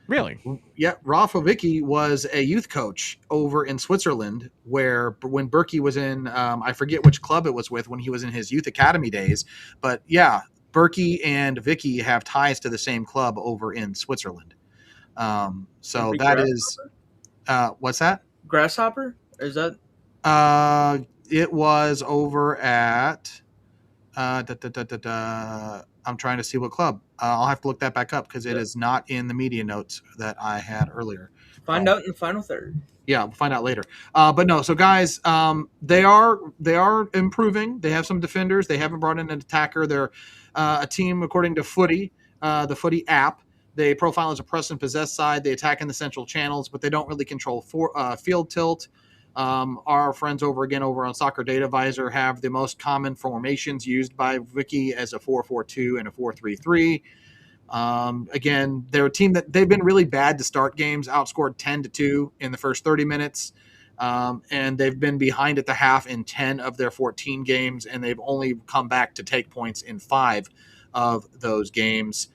Really? Yeah, Rafa Wicki was a youth coach over in Switzerland, where when Berkey was in, I forget which club it was with when he was in his youth academy days, but yeah, Berkey and Wicki have ties to the same club over in Switzerland. So that is, what's that? Grasshopper? Is that? It was over at, I'm trying to see what club. I'll have to look that back up because it is not in the media notes that I had earlier. Find out in the final third. Yeah, we'll find out later. But no, so guys, they are improving. They have some defenders. They haven't brought in an attacker. They're a team, according to Footy, the Footy app. They profile as a press and possess side. They attack in the central channels, but they don't really control field tilt. Our friends over on Soccer Data Visor have the most common formations used by Wicki as a 4-4-2 and a 4-3-3. Again, they're a team that they've been really bad to start games, outscored 10-2 in the first 30 minutes. And they've been behind at the half in 10 of their 14 games, and they've only come back to take points in 5 of those games.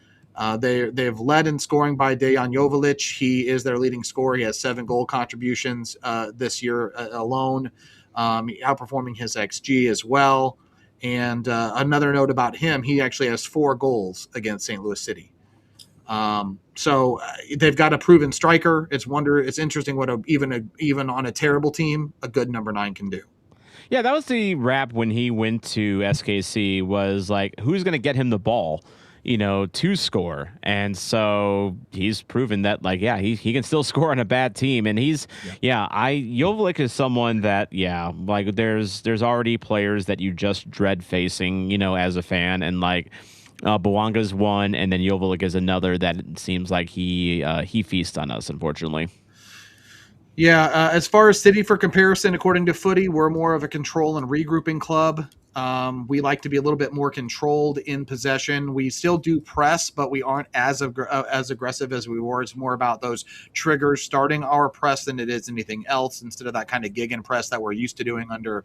They've led in scoring by Dejan Joveljic. He is their leading scorer. He has 7 goal contributions this year alone, outperforming his XG as well. And another note about him, he actually has 4 goals against St. Louis City. So they've got a proven striker. It's interesting what even on a terrible team, a good number 9 can do. Yeah, that was the rap when he went to SKC, was like, who's going to get him the ball? to score. And so he's proven that, like, yeah, he can still score on a bad team. And Joveljic is someone that, like there's already players that you just dread facing, as a fan. And like, Bouanga's one, and then Joveljic is another that it seems like he feasts on us, unfortunately. Yeah, as far as City for comparison, according to Footy, we're more of a control and regrouping club. We like to be a little bit more controlled in possession. We still do press, but we aren't as aggressive as we were. It's more about those triggers starting our press than it is anything else, instead of that kind of gig and press that we're used to doing under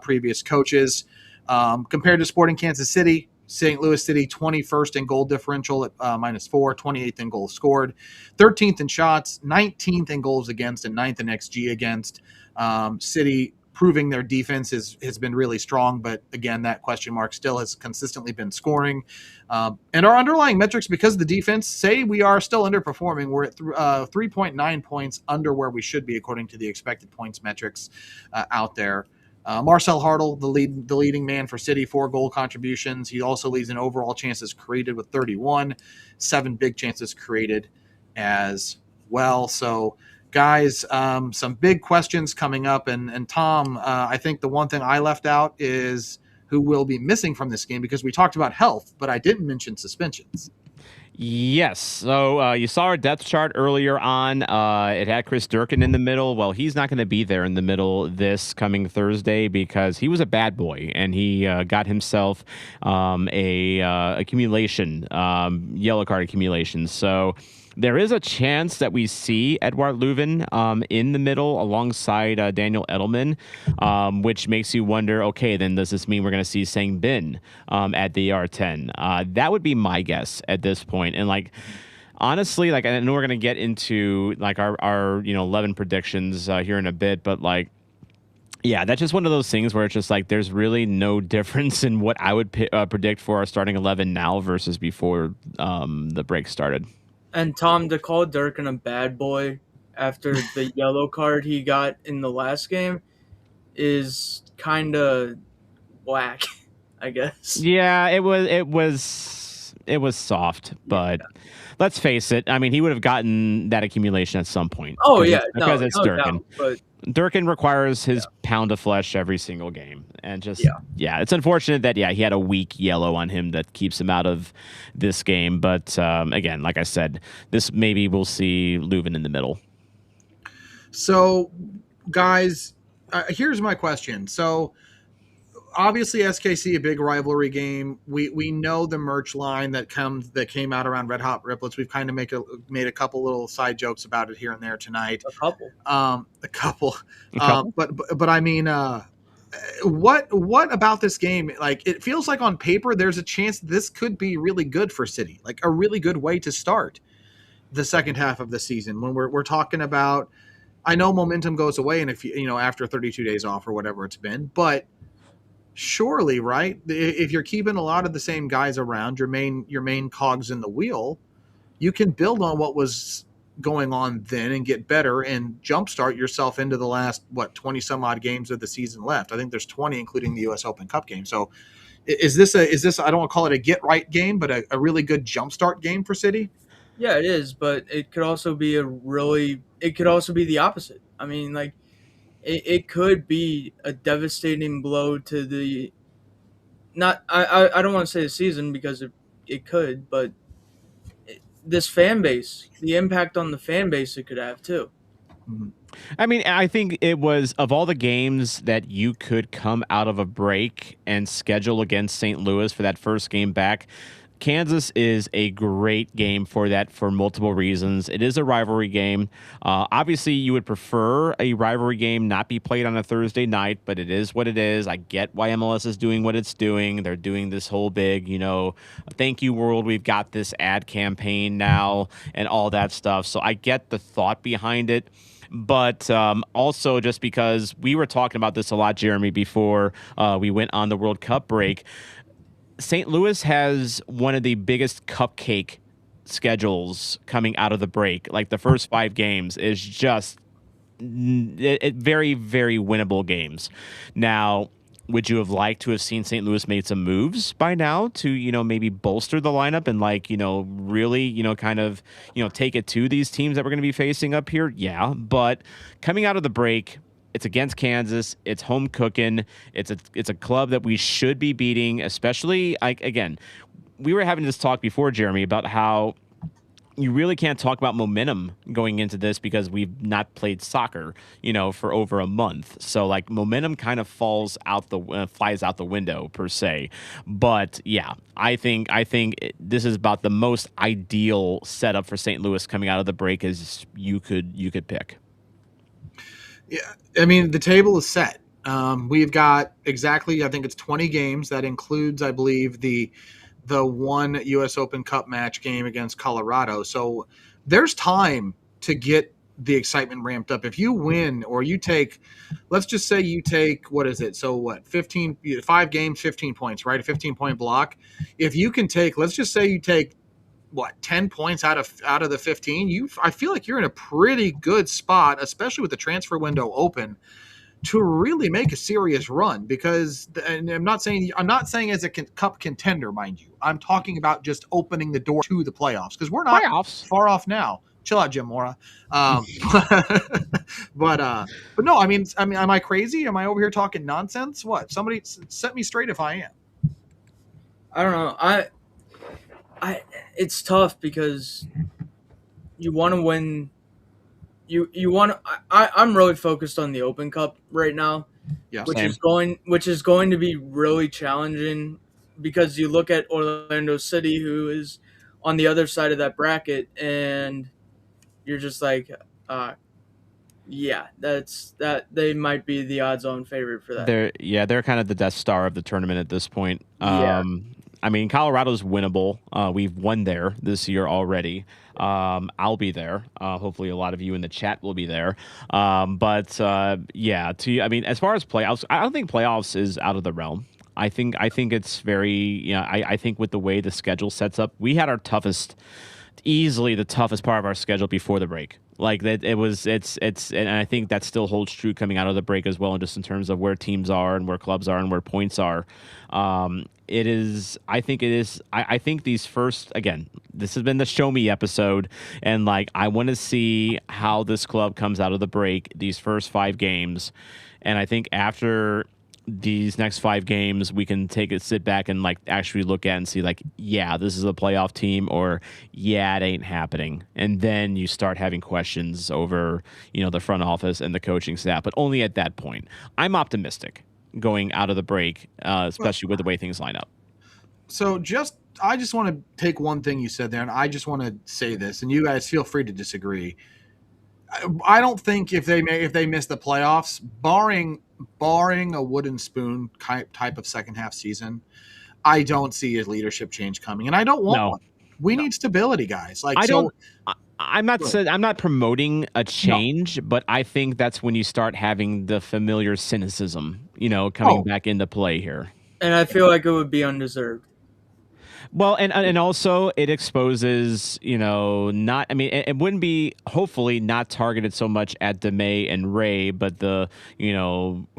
previous coaches. Compared to Sporting Kansas City, St. Louis City, 21st in goal differential at -4, 28th in goals scored, 13th in shots, 19th in goals against, and 9th in XG against. City proving their defense has been really strong, but again, that question mark still has consistently been scoring. And our underlying metrics, because of the defense, say we are still underperforming. We're at 3.9 points under where we should be according to the expected points metrics out there. Marcel Hartl, the leading man for City, 4 goal contributions. He also leads in overall chances created with 31, 7 big chances created as well. So, guys, some big questions coming up. And Tom, I think the one thing I left out is who will be missing from this game, because we talked about health, but I didn't mention suspensions. Yes. So you saw our depth chart earlier on. It had Chris Durkin in the middle. Well, he's not going to be there in the middle this coming Thursday because he was a bad boy and he got himself a accumulation, yellow card accumulation. So there is a chance that we see Edouard Leuven in the middle alongside Daniel Edelman, which makes you wonder, okay, then does this mean we're going to see Sang Bin at the R10? That would be my guess at this point. And like, honestly, like, I know we're going to get into like our 11 predictions here in a bit, but like, yeah, that's just one of those things where it's just like there's really no difference in what I would predict for our starting 11 now versus before the break started. And Tom, to call Durkin a bad boy after the yellow card he got in the last game is kind of whack, I guess. Yeah, it was soft, but let's face it. I mean, he would have gotten that accumulation at some point. Oh yeah, because it's Durkin. Doubt, but Durkin requires his pound of flesh every single game, and just it's unfortunate that he had a weak yellow on him that keeps him out of this game. But again, like I said, this maybe we'll see Leuven in the middle. So, guys, here's my question. So, obviously, SKC, a big rivalry game. We know the merch line that came out around Red Hot Riplets. We've kind of made a couple little side jokes about it here and there tonight. A couple. But I mean, what about this game? Like, it feels like on paper there's a chance this could be really good for City, like a really good way to start the second half of the season. When we're talking about, I know momentum goes away, and if after 32 days off or whatever it's been, but surely, right? If you're keeping a lot of the same guys around, your main cogs in the wheel, you can build on what was going on then and get better and jumpstart yourself into the last 20 some odd games of the season left. I think there's 20, including the U.S. Open Cup game. So, is this I don't want to call it a get right game, but a really good jumpstart game for City? Yeah, it is, but it could also be the opposite. I mean, like, it could be a devastating blow to the I don't want to say the season because it could, but this fan base, the impact on the fan base it could have too. I mean, I think it was, of all the games that you could come out of a break and schedule against St. Louis for that first game back, Kansas is a great game for that for multiple reasons. It is a rivalry game. Obviously, you would prefer a rivalry game not be played on a Thursday night, but it is what it is. I get why MLS is doing what it's doing. They're doing this whole big, thank you world. We've got this ad campaign now and all that stuff. So I get the thought behind it. But also just because we were talking about this a lot, Jeremy, before we went on the World Cup break, St. Louis has one of the biggest cupcake schedules coming out of the break. Like, the first 5 games is just very, very winnable games. Now, Would you have liked to have seen St. Louis made some moves by now to, maybe bolster the lineup and really, kind of, take it to these teams that we're going to be facing up here? Yeah. But coming out of the break, it's against Kansas. It's home cooking. It's a club that we should be beating, especially again, we were having this talk before, Jeremy, about how you really can't talk about momentum going into this because we've not played soccer, for over a month. So momentum kind of flies out the window per se. But yeah, I think this is about the most ideal setup for St. Louis coming out of the break as you could pick. Yeah, I mean the table is set. We've got exactly, I think it's 20 games. That includes, I believe, the one U.S. Open Cup match game against Colorado. So there's time to get the excitement ramped up. If you win or you take, let's just say you take, what is it? So what, 5 games, 15 points, right? A 15-point block. If you can take, let's just say you take, 10 points out of the 15, I feel like you're in a pretty good spot, especially with the transfer window open, to really make a serious run. Because, and I'm not saying as a cup contender, mind you. I'm talking about just opening the door to the playoffs, because we're not far off now. Chill out, Jim Mora. But no, I mean, am I crazy? Am I over here talking nonsense? What? Somebody set me straight if I am. I don't know. It's tough because you want to win. You want to. I'm really focused on the Open Cup right now, Yeah, which is going to be really challenging, because you look at Orlando City, who is on the other side of that bracket, and you're just like, yeah, that they might be the odds-on favorite for that. They're kind of the Death Star of the tournament at this point. Yeah. I mean, Colorado's winnable. We've won there this year already. I'll be there. Hopefully, a lot of you in the chat will be there. I mean, as far as playoffs, I don't think playoffs is out of the realm. I think it's very, I think with the way the schedule sets up, we had our easily the toughest part of our schedule before the break. And I think that still holds true coming out of the break as well, and just in terms of where teams are and where clubs are and where points are. I think these first, again, this has been the show me episode, and I want to see how this club comes out of the break, these first 5 games. And I think after these next 5 games, we can sit back and actually look at and see yeah, this is a playoff team, or yeah, it ain't happening. And then you start having questions over, the front office and the coaching staff, but only at that point. I'm optimistic going out of the break, especially with the way things line up. So I just want to take one thing you said there, and I just want to say this, and you guys feel free to disagree. I don't think if they miss the playoffs, barring a wooden spoon type of second half season, I don't see a leadership change coming, and I don't want one. We need stability, guys. I'm not promoting a change, but I think that's when you start having the familiar cynicism, coming back into play here. And I feel like it would be undeserved. Well, and also it exposes, it wouldn't be, hopefully not targeted so much at DeMay and Ray, but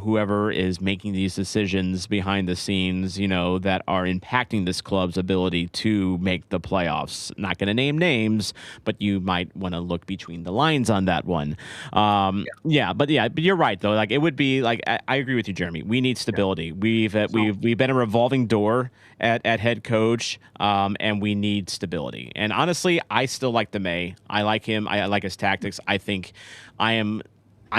whoever is making these decisions behind the scenes, that are impacting this club's ability to make the playoffs. Not going to name names, but you might want to look between the lines on that one. But you're right though. It would be I agree with you, Jeremy. We need stability. We've been a revolving door at head coach, and we need stability. And honestly, I still like DeMay. I like him. I like his tactics. I think I'm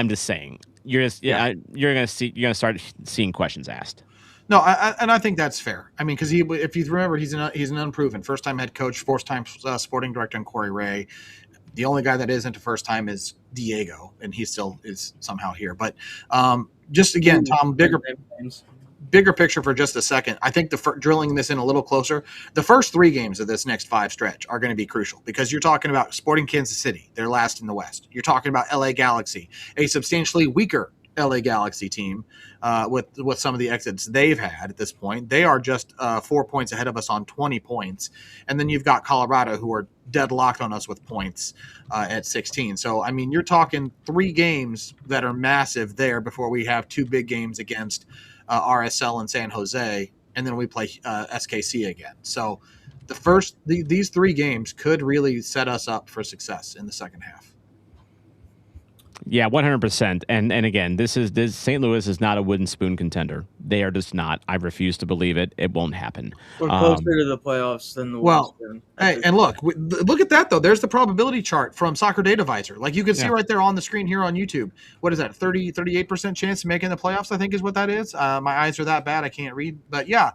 just saying you're gonna start seeing questions asked. No, and I think that's fair. I mean, because if you remember, he's an unproven first-time head coach, fourth-time sporting director in Corey Wray. The only guy that isn't a first time is Diego, and he still is somehow here. But just again, Tom, bigger picture for just a second. I think drilling this in a little closer, the first 3 games of this next 5 stretch are going to be crucial, because you're talking about Sporting Kansas City. They're last in the West. You're talking about LA Galaxy, a substantially weaker LA Galaxy team, with some of the exits they've had at this point. They are just 4 points ahead of us on 20 points. And then you've got Colorado, who are deadlocked on us with points at 16. So, I mean, you're talking 3 games that are massive there before we have 2 big games against RSL and San Jose, and then we play SKC again. So these 3 games could really set us up for success in the second half. Yeah, 100%. And again, this St. Louis is not a wooden spoon contender. They are just not. I refuse to believe it. It won't happen. We're closer to the playoffs than the well. Hey, and look at that though. There's the probability chart from Soccer Data Visor. Like you can see right there on the screen here on YouTube. What is that? 38% chance of making the playoffs, I think is what that is. My eyes are that bad I can't read. But yeah.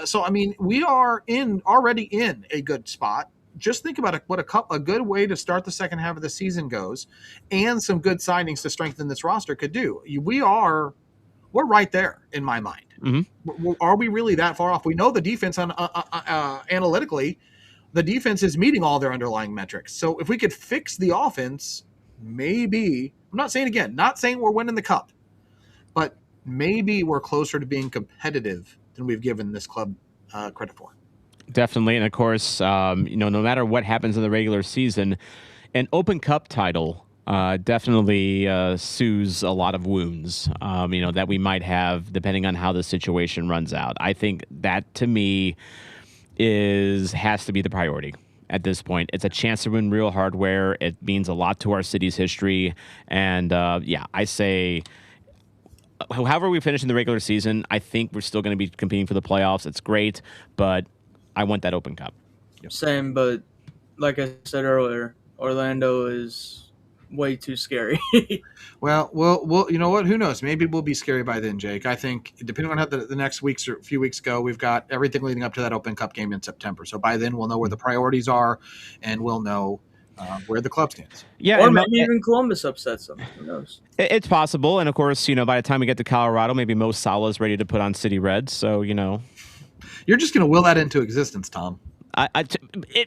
So I mean, we are already in a good spot. Just think about what a good way to start the second half of the season goes, and some good signings to strengthen this roster could do. We're right there in my mind. Mm-hmm. Are we really that far off? We know the defense analytically, the defense is meeting all their underlying metrics. So if we could fix the offense, maybe, I'm not saying we're winning the cup, but maybe we're closer to being competitive than we've given this club credit for. Definitely. And of course, no matter what happens in the regular season, an Open Cup title definitely soothes a lot of wounds, that we might have depending on how the situation runs out. I think that to me has to be the priority at this point. It's a chance to win real hardware. It means a lot to our city's history. And I say, however we finish in the regular season, I think we're still going to be competing for the playoffs. It's great, but I want that Open Cup. Same, but like I said earlier, Orlando is way too scary. Well, you know what? Who knows? Maybe we'll be scary by then, Jake. I think depending on how the next weeks or few weeks go, we've got everything leading up to that Open Cup game in September. So by then we'll know where the priorities are, and we'll know where the club stands. Yeah, or maybe even Columbus upsets them. Who knows? It's possible, and of course, by the time we get to Colorado, maybe Mo Salah's ready to put on City Red. So you're just going to will that into existence, Tom.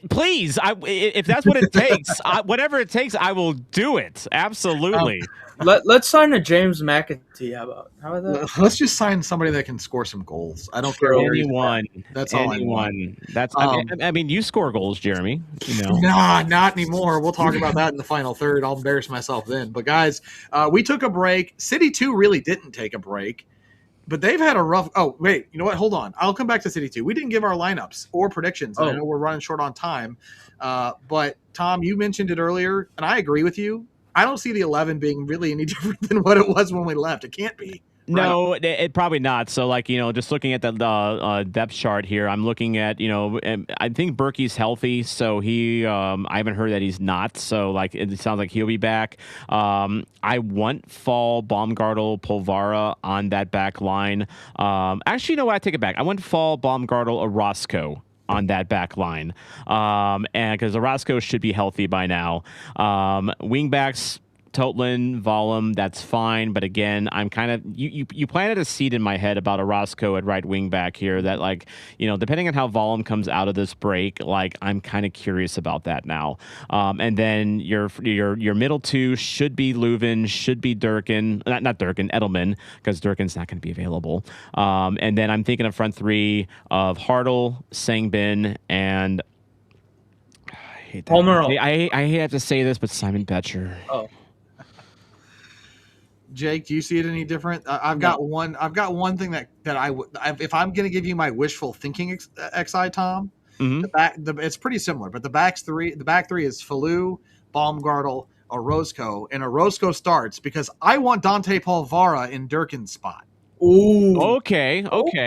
Please, if that's what it takes, whatever it takes, I will do it. Absolutely. Let's sign a James McAtee. How about that? Let's just sign somebody that can score some goals. I don't care anyone. That's all I want. That's I mean, you score goals, Jeremy. Nah, not anymore. We'll talk about that in the final third. I'll embarrass myself then. But guys, we took a break. City 2 really didn't take a break. But they've had a rough – oh, wait. You know what? Hold on. I'll come back to City 2. We didn't give our lineups or predictions. I know we're running short on time. But, Tom, you mentioned it earlier, and I agree with you. I don't see the 11 being really any different than what it was when we left. It can't be. No, it probably not. So, just looking at the depth chart here, I'm looking at, I think Berkey's healthy, so he, I haven't heard that he's not. So, it sounds like he'll be back. I want Fall, Baumgartel, Polvara on that back line. Actually, you know what? I take it back. I want Fall, Baumgartel, Orozco on that back line. And because Orozco should be healthy by now. Wingbacks, Totland, Vollum, that's fine. But again, I'm kind of you planted a seed in my head about Orozco at right wing back here that depending on how Vollum comes out of this break, I'm kind of curious about that now. And then your middle two should be Leuven, should be Durkin, not Durkin, Edelman, because Durkin's not going to be available. And then I'm thinking of front three of Hartle, Sangbin, and I hate that. I have to say this, but Simon Betcher. Oh. Jake, do you see it any different? I've got one thing that if I'm going to give you my wishful thinking XI, Tom, it's pretty similar. But the back three is Falou, Baumgartel, Orozco, and Orozco starts because I want Dante Polvara in Durkin's spot. Ooh, okay,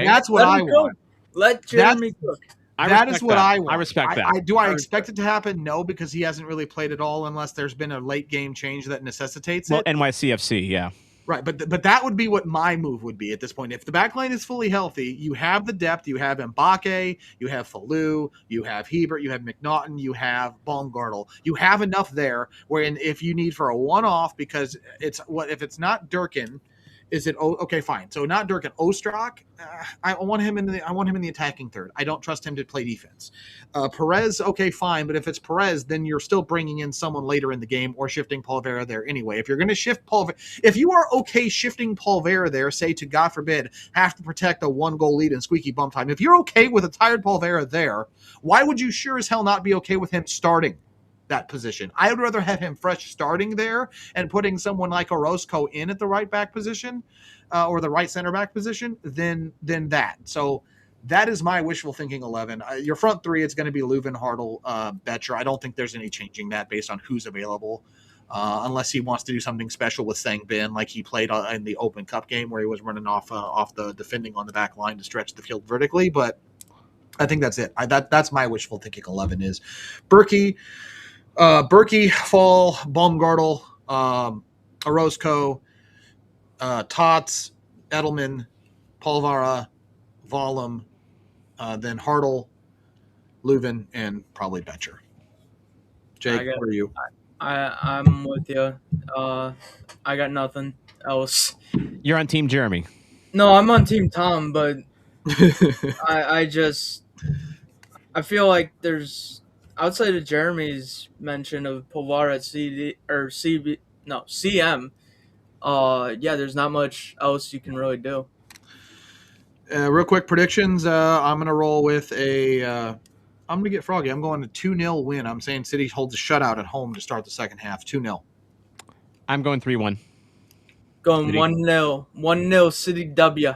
that's what I want. Let Jeremy cook. That is what I want. I respect that. Do I expect it to happen? No, because he hasn't really played at all unless there's been a late game change that necessitates it. Well, NYCFC, yeah. Right, but that would be what my move would be at this point. If the back line is fully healthy, you have the depth. You have Mbake, you have Falou, you have Hebert, you have McNaughton, you have Baumgartel. You have enough there where if you need for a one-off, because if it's not Durkin, is it okay? Fine. So not Durkin, Ostrak. I want him in the attacking third. I don't trust him to play defense. Perez, okay, fine. But if it's Perez, then you're still bringing in someone later in the game or shifting Polvara there anyway. If you're going to shift Polvara, if you are okay shifting Polvara there, say to God forbid have to protect a 1-goal lead in squeaky bum time. If you're okay with a tired Polvara there, why would you sure as hell not be okay with him starting? that position. I would rather have him fresh starting there and putting someone like Orozco in at the right back position or the right center back position than that. So that is my wishful thinking 11. Your front three, it's going to be Leuven, Hartl, Betcher. I don't think there's any changing that based on who's available. Unless he wants to do something special with Sangbin, like he played in the Open Cup game where he was running off the defending on the back line to stretch the field vertically. But I think that's it. That's my wishful thinking 11 is Berkey, Fall, Baumgartel, Orozco, Tots, Edelman, Polvara, Vollum, then Hartl, Leuven, and probably Betcher. Jake, where are you? I'm with you. I got nothing else. You're on Team Jeremy. No, I'm on Team Tom, but I feel like there's outside of Jeremy's mention of Polvara at CM. There's not much else you can really do. Real quick predictions. I'm gonna roll with I'm going to get froggy. I'm going to 2-0 win. I'm saying City holds a shutout at home to start the second half. 2-0. I'm going 3-1. Going 1-0. 1-0 City W.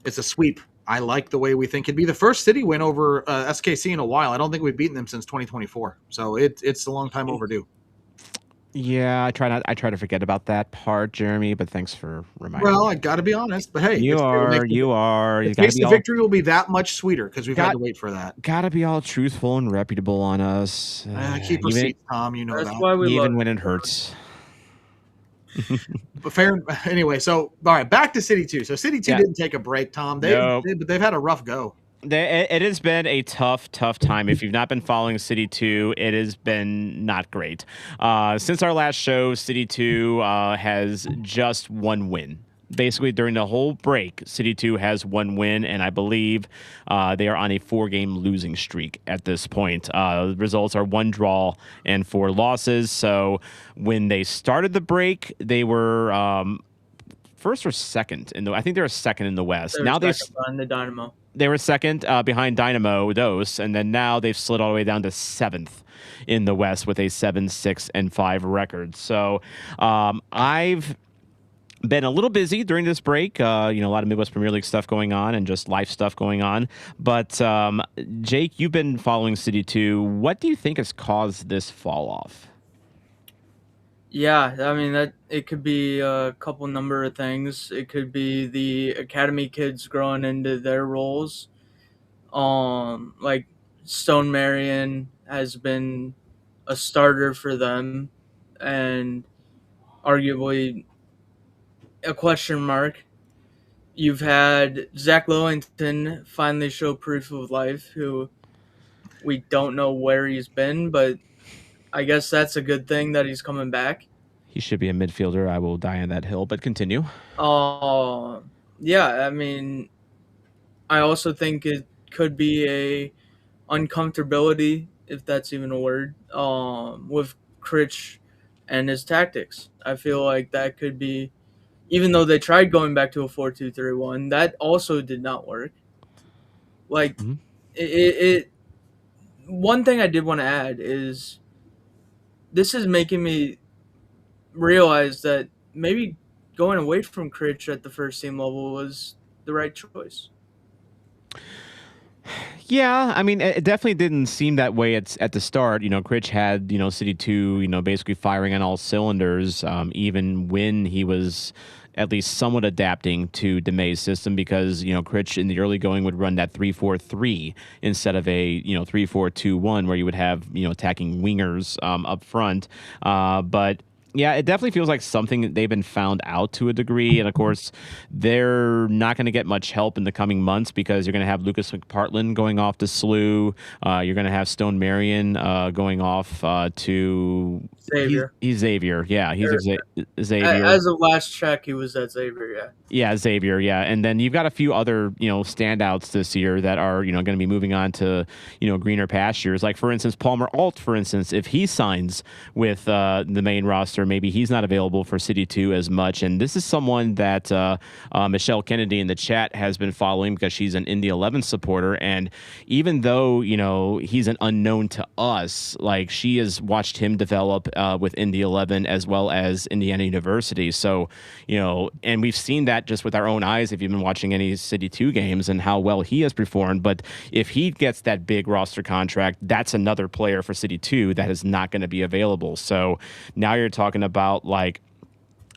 It's a sweep. I like the way we think. It'd be the first City win over SKC in a while. I don't think we've beaten them since 2024. So it's a long time overdue. Yeah, I try to forget about that part, Jeremy, but thanks for reminding me. Well, I got to be honest, but hey. You are. The victory will be that much sweeter because we've had to wait for that. Got to be all truthful and reputable on us. Keep receipts, Tom. You know that's that. Why we even when it hurts. But fair. Anyway, so all right, back to City 2. So City 2 didn't take a break, Tom. They've had a rough go. It has been a tough time. If you've not been following City 2, it has been not great. Since our last show, City 2 has just one win. Basically, during the whole break, City 2 has one win, and I believe they are on a 4-game losing streak at this point. The results are 1 draw and 4 losses. So when they started the break, they were first or second. I think they were second in the West. Now they're on the Dynamo. They were second behind Dynamo Dos, and then now they've slid all the way down to 7th in the West with a 7-6-5 record. So I've been a little busy during this break. A lot of Midwest Premier League stuff going on and just life stuff going on. But Jake, you've been following City 2. What do you think has caused this fall off? Yeah, I mean that it could be a couple number of things. It could be the academy kids growing into their roles. Like Stone Marion has been a starter for them and arguably a question mark. You've had Zach Lillington finally show proof of life, who we don't know where he's been, but I guess that's a good thing that he's coming back. He should be a midfielder. I will die on that hill, but continue. Yeah, I mean, I also think it could be a uncomfortability, if that's even a word, with Critch and his tactics. I feel like that could be, even though they tried going back to a 4-2-3-1, that also did not work. Like, it one thing I did want to add is this is making me realize that maybe going away from Critch at the first team level was the right choice. Yeah, I mean, it definitely didn't seem that way at the start. Critch had, City 2, basically firing on all cylinders, even when he was at least somewhat adapting to DeMay's system because, Critch in the early going would run that 3-4-3 instead of a, 3-4-2-1 where you would have, attacking wingers up front. But yeah, it definitely feels like something that they've been found out to a degree. And, of course, they're not going to get much help in the coming months because you're going to have Lucas McPartland going off to SLU. You're going to have Stone Marion going off to Xavier. He's Xavier. Yeah, he's Xavier. As of last check, he was at Xavier, yeah. Yeah, Xavier, yeah. And then you've got a few other, standouts this year that are, going to be moving on to, greener pastures. Like, for instance, Palmer Alt, for instance, if he signs with the main roster roster. Maybe he's not available for City 2 as much. And this is someone that Michelle Kennedy in the chat has been following because she's an Indy 11 supporter. And even though, he's an unknown to us, like she has watched him develop with Indy 11 as well as Indiana University. So, and we've seen that just with our own eyes if you've been watching any City 2 games and how well he has performed. But if he gets that big roster contract, that's another player for City 2 that is not going to be available. So now you're talking about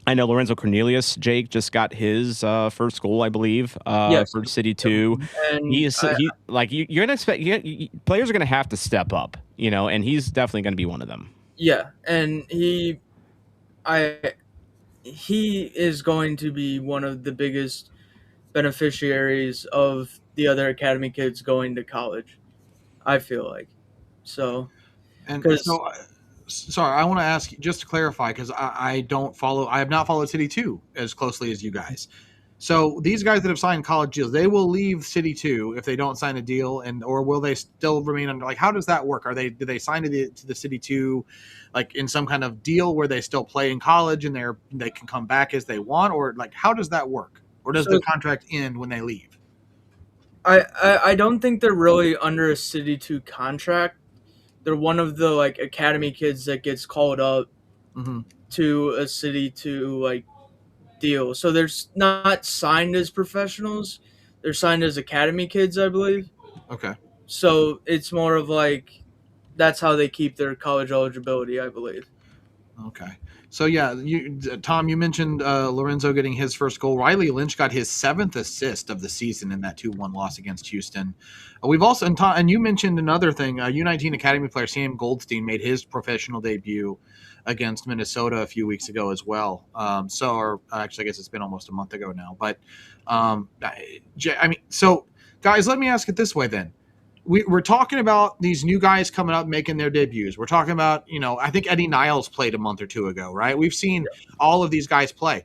I know Lorenzo Cornelius, Jake, just got his first goal, I believe, yes. for City 2. And you're going to expect players are going to have to step up, and he's definitely going to be one of them. Yeah, and he is going to be one of the biggest beneficiaries of the other academy kids going to college, I feel like. So, sorry, I want to ask you, just to clarify, because I have not followed City 2 as closely as you guys. So these guys that have signed college deals, they will leave City 2 if they don't sign a deal, or will they still remain under? How does that work? Do they sign to the City 2, in some kind of deal where they still play in college and they can come back as they want, or how does that work? Or does the contract end when they leave? I don't think they're really under a City 2 contract. They're one of the academy kids that gets called up to a City 2 deal. So they're not signed as professionals. They're signed as academy kids, I believe. Okay. So it's more of that's how they keep their college eligibility, I believe. Okay. So yeah, Tom, you mentioned Lorenzo getting his first goal. Riley Lynch got his 7th assist of the season in that 2-1 loss against Houston. We've also, and you mentioned another thing. U19 Academy player Sam Goldstein made his professional debut against Minnesota a few weeks ago as well. Actually, I guess it's been almost a month ago now. But so guys, let me ask it this way then. We're talking about these new guys coming up making their debuts. We're talking about, I think Eddie Niles played a month or two ago, right? We've seen all of these guys play.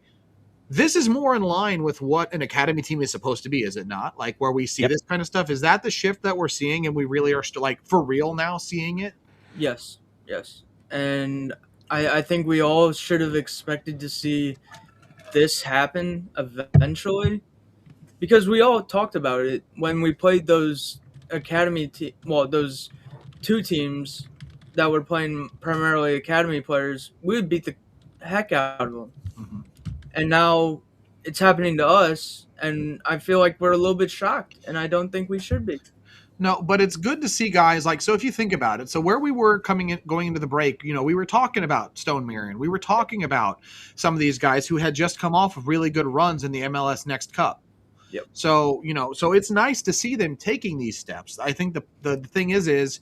This is more in line with what an academy team is supposed to be, is it not? Where we see this kind of stuff. Is that the shift that we're seeing and we really are still for real now seeing it? Yes. And I think we all should have expected to see this happen eventually, because we all talked about it when we played those those 2 teams that were playing primarily academy players. We would beat the heck out of them. Mm-hmm. And now it's happening to us, and I feel like we're a little bit shocked, and I don't think we should be. No, but it's good to see guys so if you think about it, so where we were going into the break, we were talking about Stone Marion. We were talking about some of these guys who had just come off of really good runs in the MLS Next Cup. Yep. So, so it's nice to see them taking these steps. I think the thing is,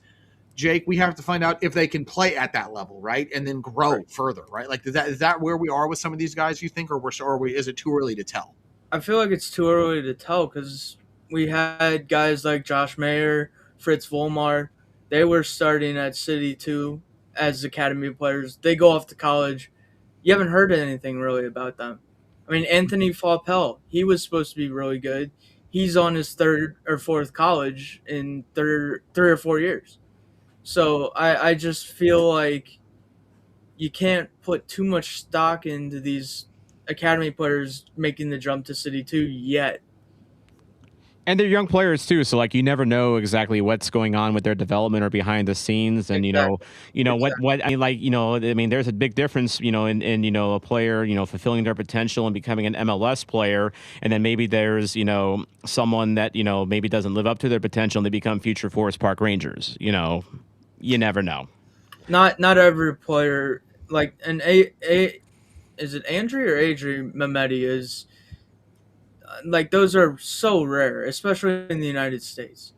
Jake, we have to find out if they can play at that level, right? And then grow further, right? Is that where we are with some of these guys, you think, or is it too early to tell? I feel like it's too early to tell because we had guys like Josh Mayer, Fritz Volmar. They were starting at City 2 as academy players. They go off to college. You haven't heard anything really about them. I mean, Anthony Faupel, he was supposed to be really good. He's on his 3rd or 4th college in 3 or 4 years. So I just feel like you can't put too much stock into these academy players making the jump to City 2 yet. And they're young players too, so you never know exactly what's going on with their development or behind the scenes, and there's a big difference, in a player, fulfilling their potential and becoming an MLS player, and then maybe there's someone that maybe doesn't live up to their potential and they become future Forest Park Rangers. You never know. Not every player is it Andrew or Adri Mehmeti is. Those are so rare, especially in the United States.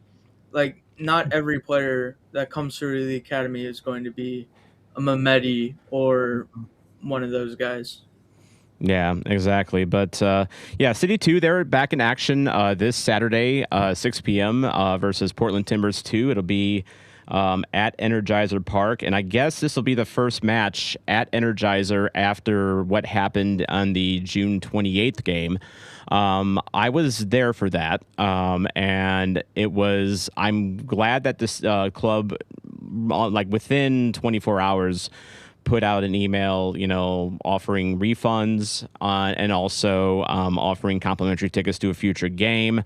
Not every player that comes through the academy is going to be a Mehmeti or one of those guys. Yeah, exactly. But City 2, they're back in action this Saturday, 6 p.m. Versus Portland Timbers 2. It'll be at Energizer Park, and I guess this will be the first match at Energizer after what happened on the June 28th game. I was there for that, and I'm glad that this club, within 24 hours, put out an email, offering refunds and also offering complimentary tickets to a future game.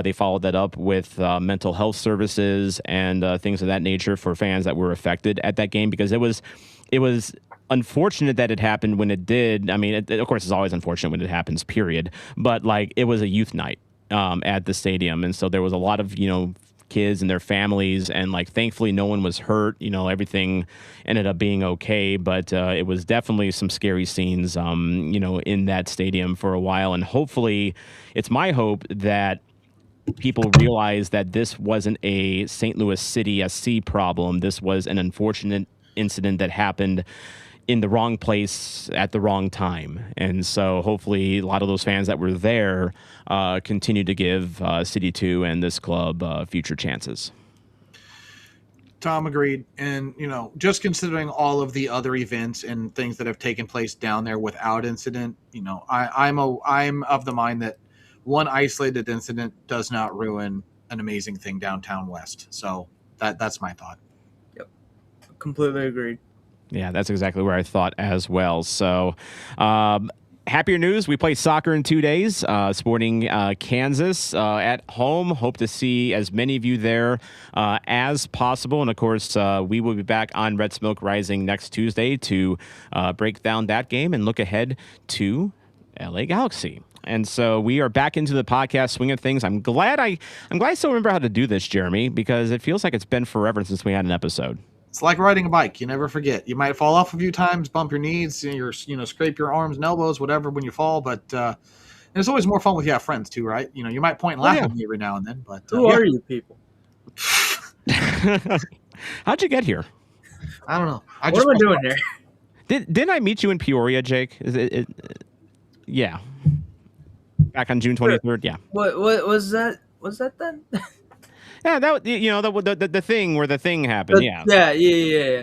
They followed that up with mental health services and things of that nature for fans that were affected at that game, because it was unfortunate that it happened when it did. I mean, of course, it's always unfortunate when it happens, period. But like, it was a youth night at the stadium, and so there was a lot of kids and their families, and like, thankfully no one was hurt. Everything ended up being okay, but it was definitely some scary scenes in that stadium for a while. And hopefully, it's my hope that people realize that this wasn't a St. Louis City SC problem. This was an unfortunate incident that happened in the wrong place at the wrong time. And so hopefully a lot of those fans that were there continue to give City 2 and this club future chances. Tom, agreed. And, just considering all of the other events and things that have taken place down there without incident, I'm of the mind that one isolated incident does not ruin an amazing thing downtown West. So that's my thought. Yep. Completely agreed. Yeah, that's exactly where I thought as well. So, happier news. We play soccer in 2 days, sporting Kansas at home. Hope to see as many of you there as possible. And, of course, we will be back on Red Smoke Rising next Tuesday to break down that game and look ahead to LA Galaxy. And so we are back into the podcast swing of things. I'm glad I still remember how to do this, Jeremy, because it feels like it's been forever since we had an episode. It's like riding a bike. You never forget. You might fall off a few times, bump your knees, scrape your arms and elbows, whatever, when you fall. But and it's always more fun with you have friends too, right? You might point and laugh at me every now and then. But who are you people? How'd you get here? I don't know. What am I doing here? Didn't I meet you in Peoria, Jake? Yeah. Back on June 23rd. Yeah. What was that? Was that then? Yeah, that the thing where the thing happened. Yeah.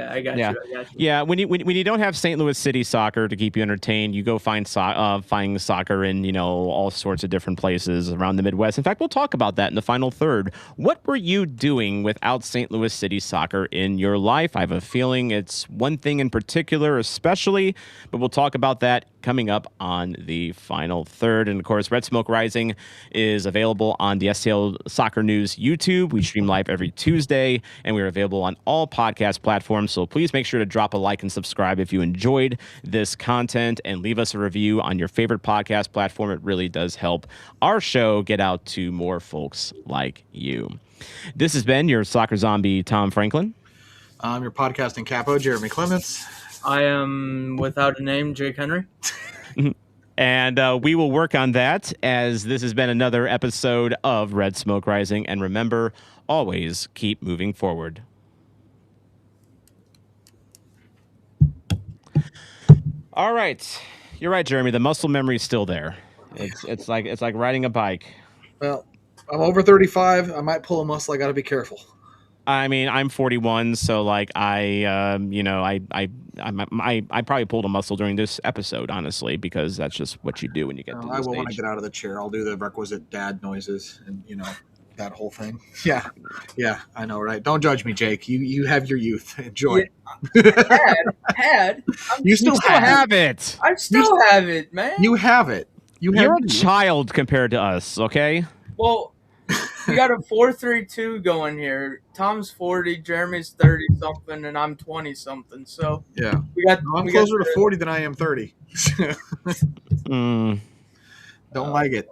I got you. Yeah, when you don't have St. Louis City soccer to keep you entertained, you go find soccer in all sorts of different places around the Midwest. In fact, we'll talk about that in the final third. What were you doing without St. Louis City soccer in your life? I have a feeling it's one thing in particular, especially, but we'll talk about that coming up on the final third. And of course, Red Smoke Rising is available on the STL Soccer News YouTube. We stream live every Tuesday, and we're available on all podcast platforms. So please make sure to drop a like and subscribe if you enjoyed this content, and leave us a review on your favorite podcast platform. It really does help our show get out to more folks like you. This has been your soccer zombie, Tom Franklin. I'm your podcasting capo, Jeremy Clements. I am without a name, Jake Henry. And we will work on that, as this has been another episode of Red Smoke Rising. And remember, always keep moving forward. All right. You're right, Jeremy. The muscle memory is still there. It's like riding a bike. Well, I'm over 35. I might pull a muscle. I got to be careful. I mean, I'm 41, so like I probably pulled a muscle during this episode, honestly, because that's just what you do when you get to this I will stage. When I get out of the chair. I'll do the requisite dad noises and that whole thing. Yeah, I know, right? Don't judge me, Jake. You have your youth. Enjoy. Had. You still have it. I still have it, man. You have it. You're a child compared to us, okay? Well, we got a 4-3-2 going here. Tom's 40, Jeremy's 30 something, and I'm 20 something. So yeah, I'm closer to 40 than I am 30. Don't like it.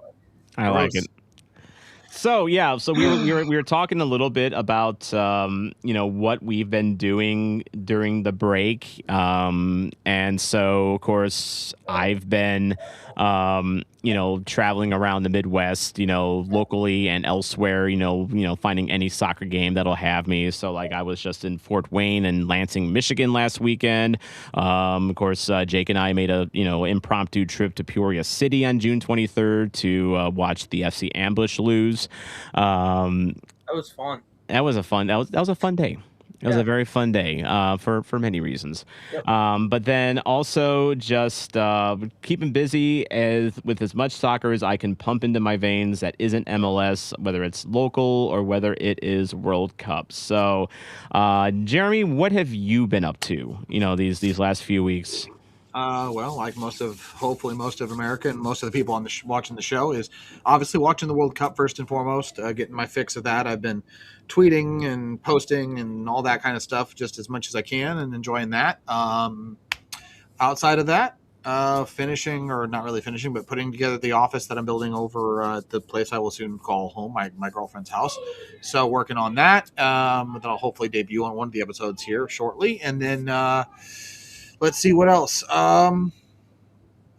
I like it. So yeah, we were talking a little bit about what we've been doing during the break, and so of course I've been traveling around the Midwest, locally and elsewhere, finding any soccer game that'll have me. So like I was just in Fort Wayne and Lansing, Michigan last weekend. Of course, Jake and I made a impromptu trip to Peoria City on June 23rd to watch the FC Ambush lose. That was fun. That was a fun day. It was a very fun day for many reasons. Yep. But then also just keeping busy with as much soccer as I can pump into my veins that isn't MLS, whether it's local or whether it is World Cup. So, Jeremy, what have you been up to, these last few weeks? Well, like hopefully most of America and most of the people watching the show is obviously watching the World Cup first and foremost, getting my fix of that. I've been tweeting and posting and all that kind of stuff just as much as I can and enjoying that. Outside of that, finishing, or not really finishing, but putting together the office that I'm building over the place I will soon call home, my girlfriend's house. So working on that. That I'll hopefully debut on one of the episodes here shortly. And then let's see what else.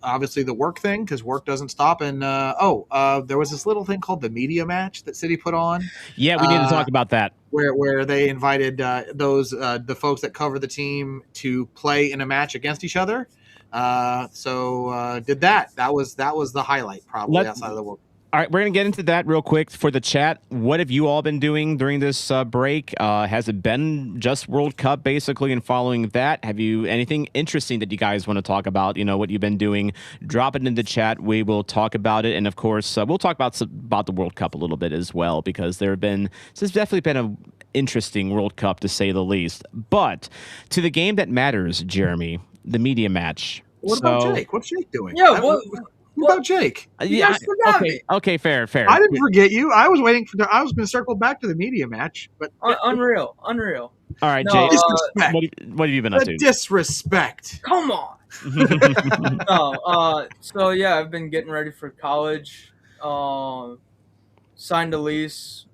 Obviously the work thing, because work doesn't stop. And there was this little thing called the media match that City put on. Yeah, we need to talk about that. Where they invited the folks that cover the team to play in a match against each other. Did that. That was the highlight probably outside of the work. All right, we're going to get into that real quick for the chat. What have you all been doing during this break? Has it been just World Cup, basically, and following that? Have you anything interesting that you guys want to talk about? What you've been doing? Drop it in the chat. We will talk about it. And, of course, we'll talk about the World Cup a little bit as well, because there's definitely been an interesting World Cup, to say the least. But to the game that matters, Jeremy, the media match. What about Jake? What's Jake doing? Yeah, What about Jake? Yeah. Okay. Fair. I didn't forget you. I was waiting I was going to circle back to the media match, but unreal. All right, Jake. Disrespect. What have you been up to? Disrespect. Come on. So yeah, I've been getting ready for college. Signed a lease.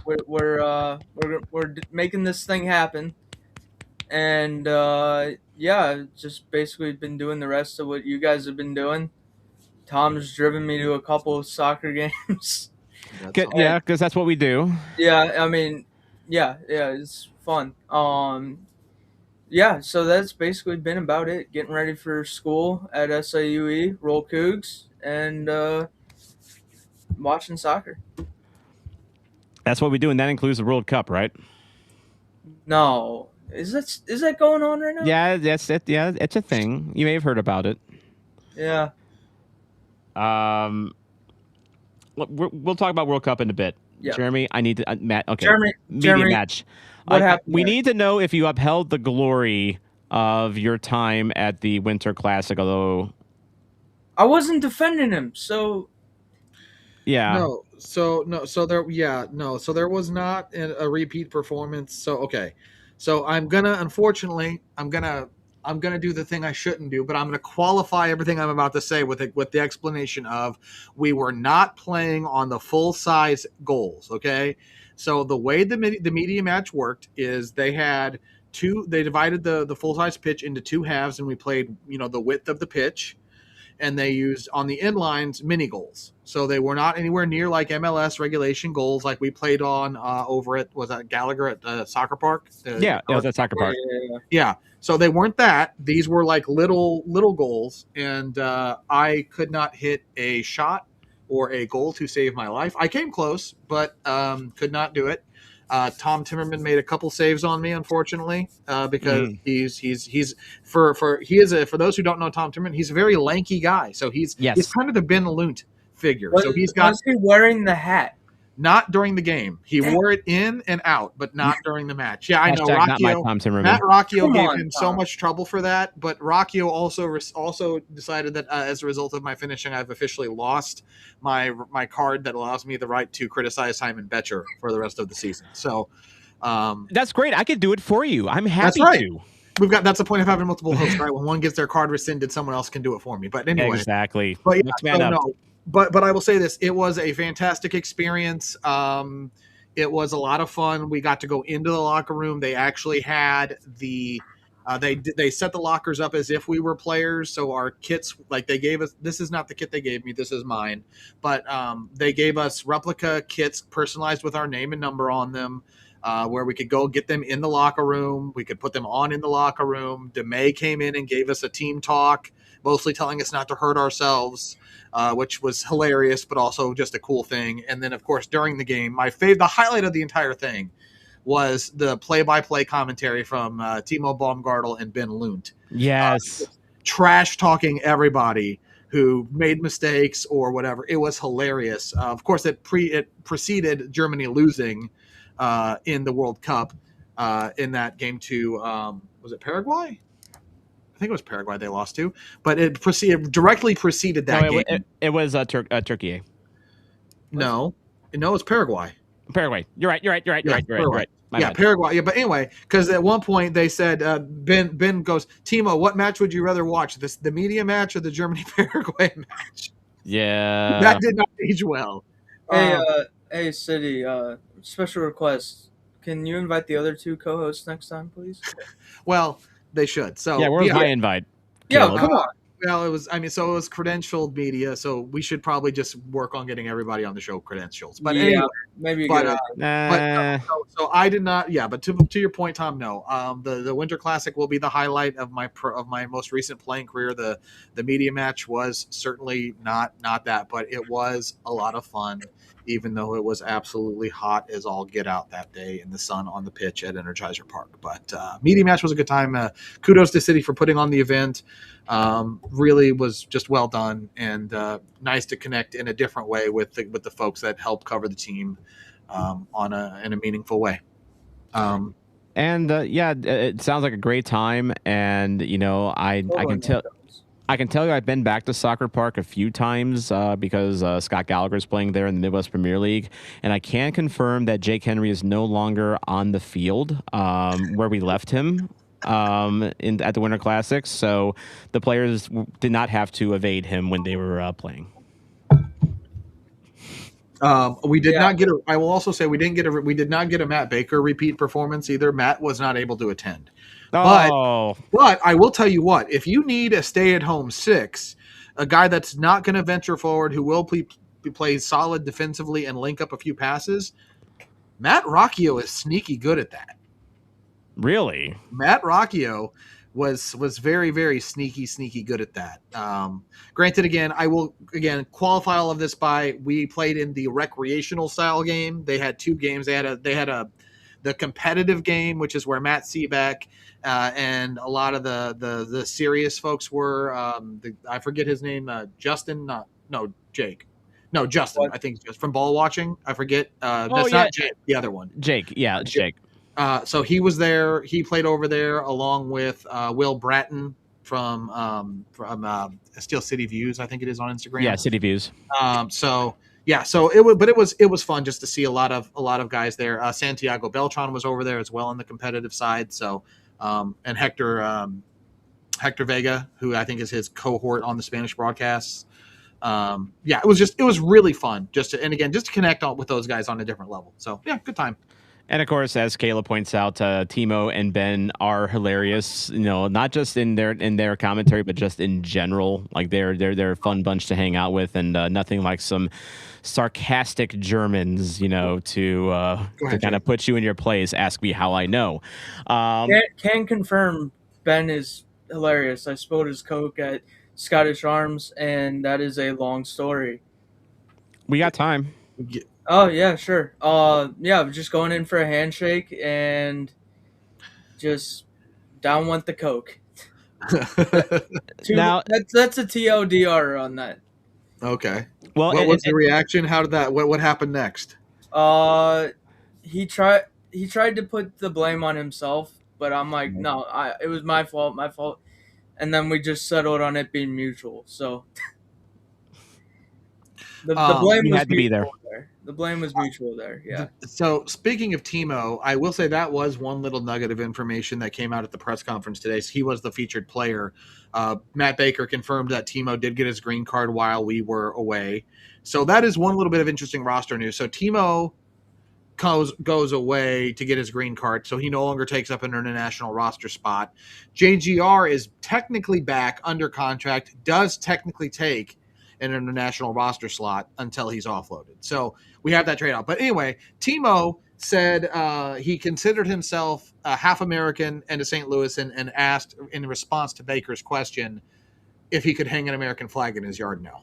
We're making this thing happen, and just basically been doing the rest of what you guys have been doing. Tom's driven me to a couple of soccer games. Yeah, because that's what we do. Yeah, I mean, yeah, it's fun. So that's basically been about it. Getting ready for school at SIUE, Roll Cougs, and watching soccer. That's what we do, and that includes the World Cup, right? No, is that going on right now? Yeah, that's it. Yeah, it's a thing. You may have heard about it. Yeah. We'll talk about World Cup in a bit. Yeah. Jeremy, I need to Matt. Okay, Jeremy, match. What happened? We need to know if you upheld the glory of your time at the Winter Classic. Although I wasn't defending him, so yeah. So there was not a repeat performance. So I'm gonna do the thing I shouldn't do, but I'm going to qualify everything I'm about to say with the explanation of we were not playing on the full size goals. Okay. So the way the media match worked is they divided the full size pitch into two halves, and we played, the width of the pitch, and they used on the end lines mini goals. So they were not anywhere near like MLS regulation goals like we played on over at, was that Gallagher at Soccer Park? It was at Soccer Park. Yeah. So they weren't that. These were like little goals, and I could not hit a shot or a goal to save my life. I came close, but could not do it. Tom Timmerman made a couple saves on me, unfortunately, because for those who don't know Tom Timmerman, he's a very lanky guy. So he's kind of the Ben Lunt figure. Was he wearing the hat? Not during the game. He wore it in and out, but not during the match. Yeah, I know. Matt Rocchio gave him so much trouble for that, but Rocchio also decided that as a result of my finishing, I've officially lost my card that allows me the right to criticize Simon Betcher for the rest of the season. So that's great. I could do it for you. I'm happy to. That's the point of having multiple hosts, right? When one gets their card rescinded, someone else can do it for me. But anyway, exactly. But yeah, But I will say this: it was a fantastic experience. It was a lot of fun. We got to go into the locker room. They actually had they set the lockers up as if we were players. So our kits, like they gave us, this is not the kit they gave me. This is mine. But they gave us replica kits personalized with our name and number on them, where we could go get them in the locker room. We could put them on in the locker room. DeMay came in and gave us a team talk, mostly telling us not to hurt ourselves. Which was hilarious, but also just a cool thing. And then, of course, during the game, the highlight of the entire thing was the play-by-play commentary from Timo Baumgartel and Ben Lunt. Yes. Trash talking everybody who made mistakes or whatever. It was hilarious. Of course, it preceded Germany losing in the World Cup in that game to was it Paraguay? I think it was Paraguay they lost to, but it directly preceded that game. It was Turkey. No, it was Paraguay. Paraguay. You're right. Yeah, Paraguay. Yeah, but anyway, because at one point they said Ben goes, Timo, what match would you rather watch? The media match or the Germany Paraguay match? Yeah, that did not age well. Hey, City. Special request. Can you invite the other two co-hosts next time, please? Well, they should. So yeah, where's my invite? Yeah, come on. Well, it was credentialed media, so we should probably just work on getting everybody on the show credentials. But anyway, maybe. So I did not. Yeah, but to your point, Tom, no. The Winter Classic will be the highlight of my most recent playing career. The media match was certainly not that, but it was a lot of fun, even though it was absolutely hot as all get out that day in the sun on the pitch at Energizer Park. But media match was a good time. Kudos to City for putting on the event. Really was just well done and nice to connect in a different way with the folks that help cover the team in a meaningful way. It sounds like a great time, and I can tell you I've been back to Soccer Park a few times because Scott Gallagher is playing there in the Midwest Premier League, and I can confirm that Jake Henry is no longer on the field where we left him at the Winter Classics, so the players did not have to evade him when they were playing. We did not get I will also say we did not get a Matt Baker repeat performance either. Matt was not able to attend. Oh. But I will tell you what, if you need a stay-at-home six, a guy that's not going to venture forward, who will play solid defensively and link up a few passes, Matt Rocchio is sneaky good at that. Really? Matt Rocchio was very, very sneaky good at that. Granted, again, I will qualify all of this by we played in the recreational style game. They had two games. They had the competitive game, which is where Matt Seebeck and a lot of the serious folks were. I forget his name. Justin? Jake. No, Justin. What? I think just from Ball Watching. I forget. That's not Jake. The other one. Jake. Yeah, it's Jake. So he was there. He played over there along with Will Bratton from Steel City Views. I think it is on Instagram. Yeah, City Views. So it was fun just to see a lot of guys there. Santiago Beltran was over there as well on the competitive side. So and Hector Vega, who I think is his cohort on the Spanish broadcasts. It was really fun just to connect with those guys on a different level. So yeah, good time. And of course, as Kayla points out, Timo and Ben are hilarious. Not just in their commentary, but just in general. Like they're a fun bunch to hang out with, and nothing like some sarcastic Germans, to kind of put you in your place. Ask me how I know. Can confirm Ben is hilarious. I spilled his Coke at Scottish Arms, and that is a long story. We got time. Oh yeah, sure. Just going in for a handshake and just down went the Coke. Now that's a TLDR on that. Okay. Well, what was the reaction? How did that? What happened next? He tried to put the blame on himself, but I'm like, no, it was my fault, and then we just settled on it being mutual. So the blame was to be there. The blame was mutual there, yeah. So speaking of Timo, I will say that was one little nugget of information that came out at the press conference today. So he was the featured player. Matt Baker confirmed that Timo did get his green card while we were away. So that is one little bit of interesting roster news. So Timo goes away to get his green card, so he no longer takes up an international roster spot. JGR is technically back under contract, does technically take an international roster slot until he's offloaded. So we have that trade-off. But anyway, Timo said he considered himself half American and a St. Louisan, and asked in response to Baker's question if he could hang an American flag in his yard now.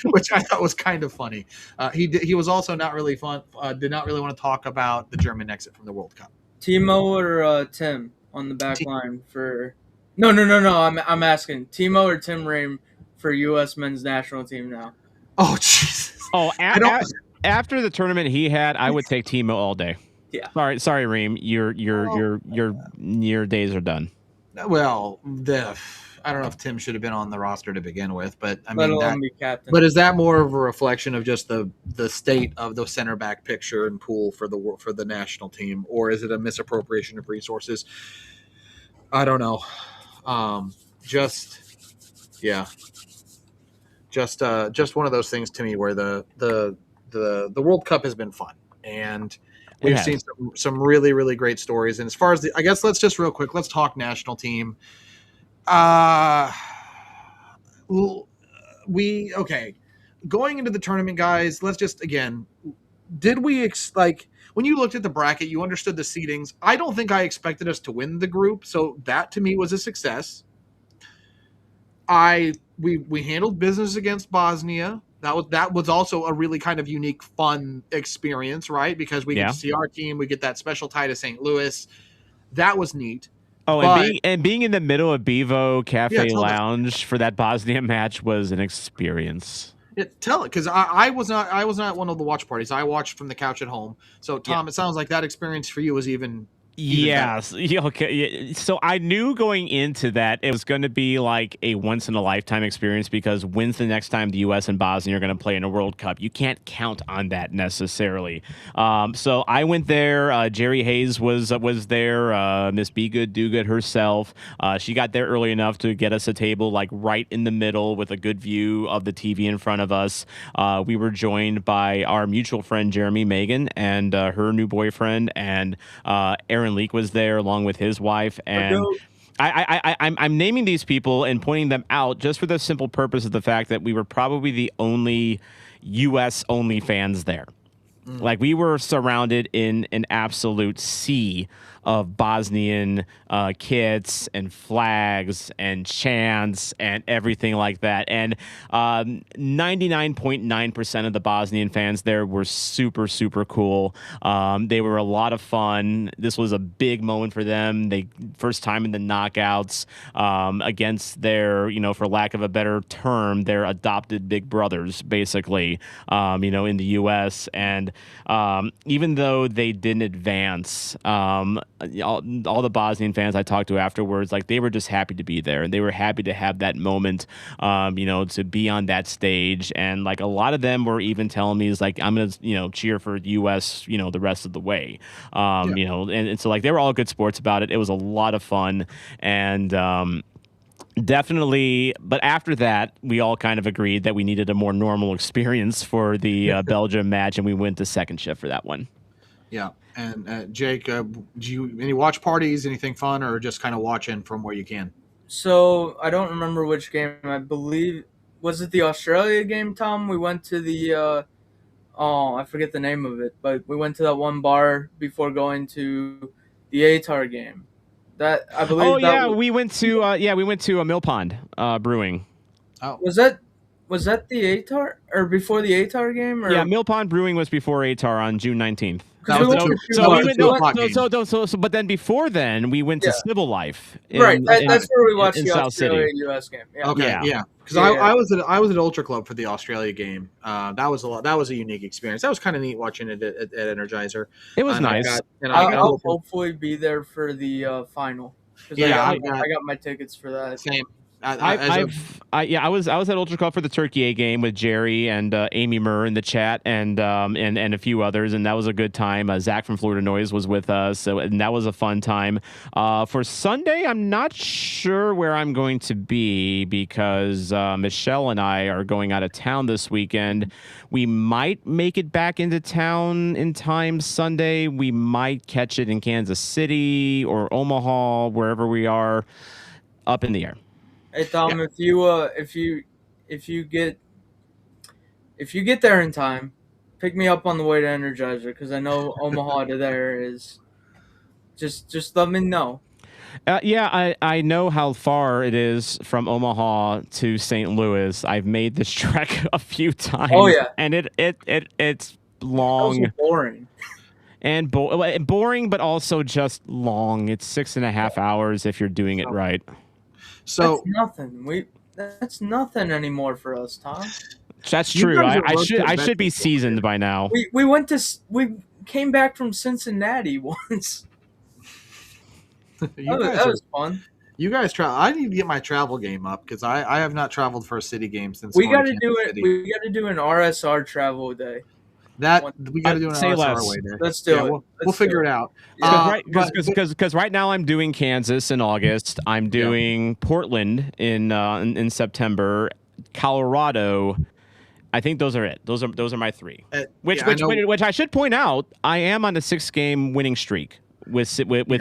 which I thought was kind of funny. He was also not really fun. Did not really want to talk about the German exit from the World Cup. Timo or Tim on the back line for? No. I'm asking Timo or Tim Ream for U.S. men's national team now. Oh Jesus! Oh, after the tournament he had, I would take Timo all day. Yeah. Sorry, Reem. Your days are done. Well, I don't know if Tim should have been on the roster to begin with, but I Let mean, alone be captain. But is that more of a reflection of just the state of the center back picture and pool for the national team, or is it a misappropriation of resources? I don't know. Just one of those things to me where the World Cup has been fun, and we've seen some really, really great stories. And as far as I guess let's just real quick, let's talk national team. Going into the tournament, guys, let's just again, did we when you looked at the bracket, you understood the seedings. I don't think I expected us to win the group, so that to me was a success. We handled business against Bosnia. That was also a really kind of unique, fun experience, right? Because we get to see our team, we get that special tie to St. Louis. That was neat. Oh, and being in the middle of Bevo Cafe Lounge for that Bosnia match was an experience. Yeah, tell it, because I was not one of the watch parties. I watched from the couch at home. So Tom, It sounds like that experience for you was even Yes. Okay. So I knew going into that it was going to be like a once in a lifetime experience, because when's the next time the U.S. and Bosnia are going to play in a World Cup? You can't count on that necessarily. So I went there. Jerry Hayes was there. Miss Be Good Do Good herself. She got there early enough to get us a table like right in the middle with a good view of the TV in front of us. We were joined by our mutual friend Jeremy Megan and her new boyfriend, and Aaron Leak was there along with his wife, and I'm naming these people and pointing them out just for the simple purpose of the fact that we were probably the only U.S. only fans there. Like, we were surrounded in an absolute sea of Bosnian kits and flags and chants and everything like that. And 99.9% of the Bosnian fans there were super, super cool. They were a lot of fun. This was a big moment for them. They first time in the knockouts against their, for lack of a better term, their adopted big brothers, basically, in the U.S. And even though they didn't advance, all the Bosnian fans I talked to afterwards, like, they were just happy to be there, and they were happy to have that moment, to be on that stage. And like, a lot of them were even telling me, is like, I'm gonna cheer for the U.S. The rest of the way. And so, like, they were all good sports about it. It was a lot of fun, and definitely. But after that, we all kind of agreed that we needed a more normal experience for the Belgium match, and we went to second shift for that one. Yeah. And Jake, do you any watch parties, anything fun, or just kind of watching from where you can? So I don't remember which game. I believe, was it the Australia game, Tom? We went to the I forget the name of it, but we went to that one bar before going to the ATAR game. That, I believe. Oh yeah, we went to a Mill Pond Brewing. Oh, was that the ATAR or before the ATAR game? Or? Yeah, Mill Pond Brewing was before ATAR on June 19th. But then before then, we went to Civil Life. That's where we watched the Australia-US game. Yeah. Okay, yeah. Because I was at Ultra Club for the Australia game. That was a unique experience. That was kind of neat watching it at Energizer. It was nice. I'll hopefully be there for the final. I got my tickets for that. Same. I was at Ultra Club for the Turkey A game with Jerry and Amy Murr in the chat, and a few others, and that was a good time. Zach from Florida Noise was with us, and that was a fun time. For Sunday, I'm not sure where I'm going to be, because Michelle and I are going out of town this weekend. We might make it back into town in time Sunday. We might catch it in Kansas City or Omaha, wherever we are, up in the air. Hey Tom, if you get there in time, pick me up on the way to Energizer, because I know Omaha to there is just let me know. Yeah, I know how far it is from Omaha to St. Louis. I've made this trek a few times. Oh yeah, and it's also long boring. and boring, but also just long. It's 6.5 hours if you're doing it right. So that's nothing. That's nothing anymore for us, Tom. That's You true. guys are I should road trip be veterans seasoned by now. We came back from Cincinnati once. you That guys are was fun. you guys travel. I need to get my travel game up because I have not traveled for a city game since We going got to to Kansas do it. City. We got to do an RSR travel day. That we got to do an Say RSR less. way there. Let's do it. We'll figure it out. Because right now I'm doing Kansas in August. I'm doing Portland in September, Colorado. I think those are it. Those are my three. Which I should point out, I am on a 6-game winning streak with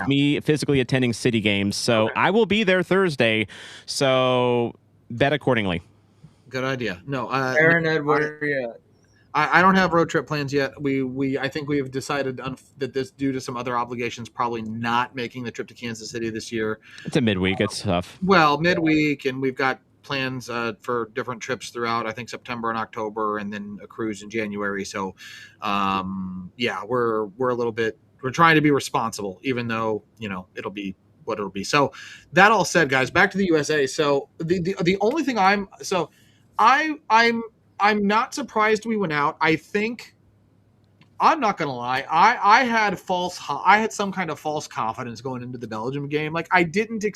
me physically attending city games. So I will be there Thursday. So bet accordingly. Good idea. No, Aaron, Ed, where are you at? I don't have road trip plans yet. I think we have decided that this, due to some other obligations, probably not making the trip to Kansas City this year. It's a midweek. It's tough. Well, midweek, and we've got plans for different trips throughout. I think September and October, and then a cruise in January. So, we're a little bit. We're trying to be responsible, even though it'll be what it'll be. So, that all said, guys, back to the USA. So the only thing I'm not surprised we went out. I think I'm not gonna lie. I had some kind of false confidence going into the Belgium game. Like I didn't think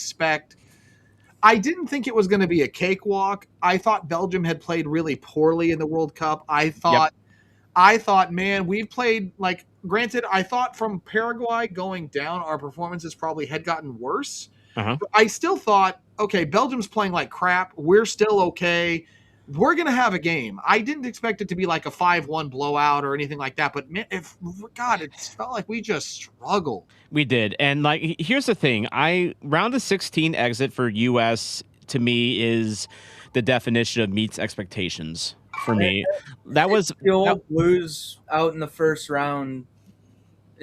it was going to be a cakewalk. I thought Belgium had played really poorly in the World Cup. I thought, man, we've played like. Granted, I thought from Paraguay going down, our performances probably had gotten worse. Uh-huh. But I still thought, okay, Belgium's playing like crap. We're still okay. We're going to have a game. I didn't expect it to be like a 5-1 blowout or anything like that. But, man, it felt like we just struggled. We did. And, like, here's the thing. Round of 16 exit for U.S., to me, is the definition of meets expectations for me. That was – you'll lose out in the first round.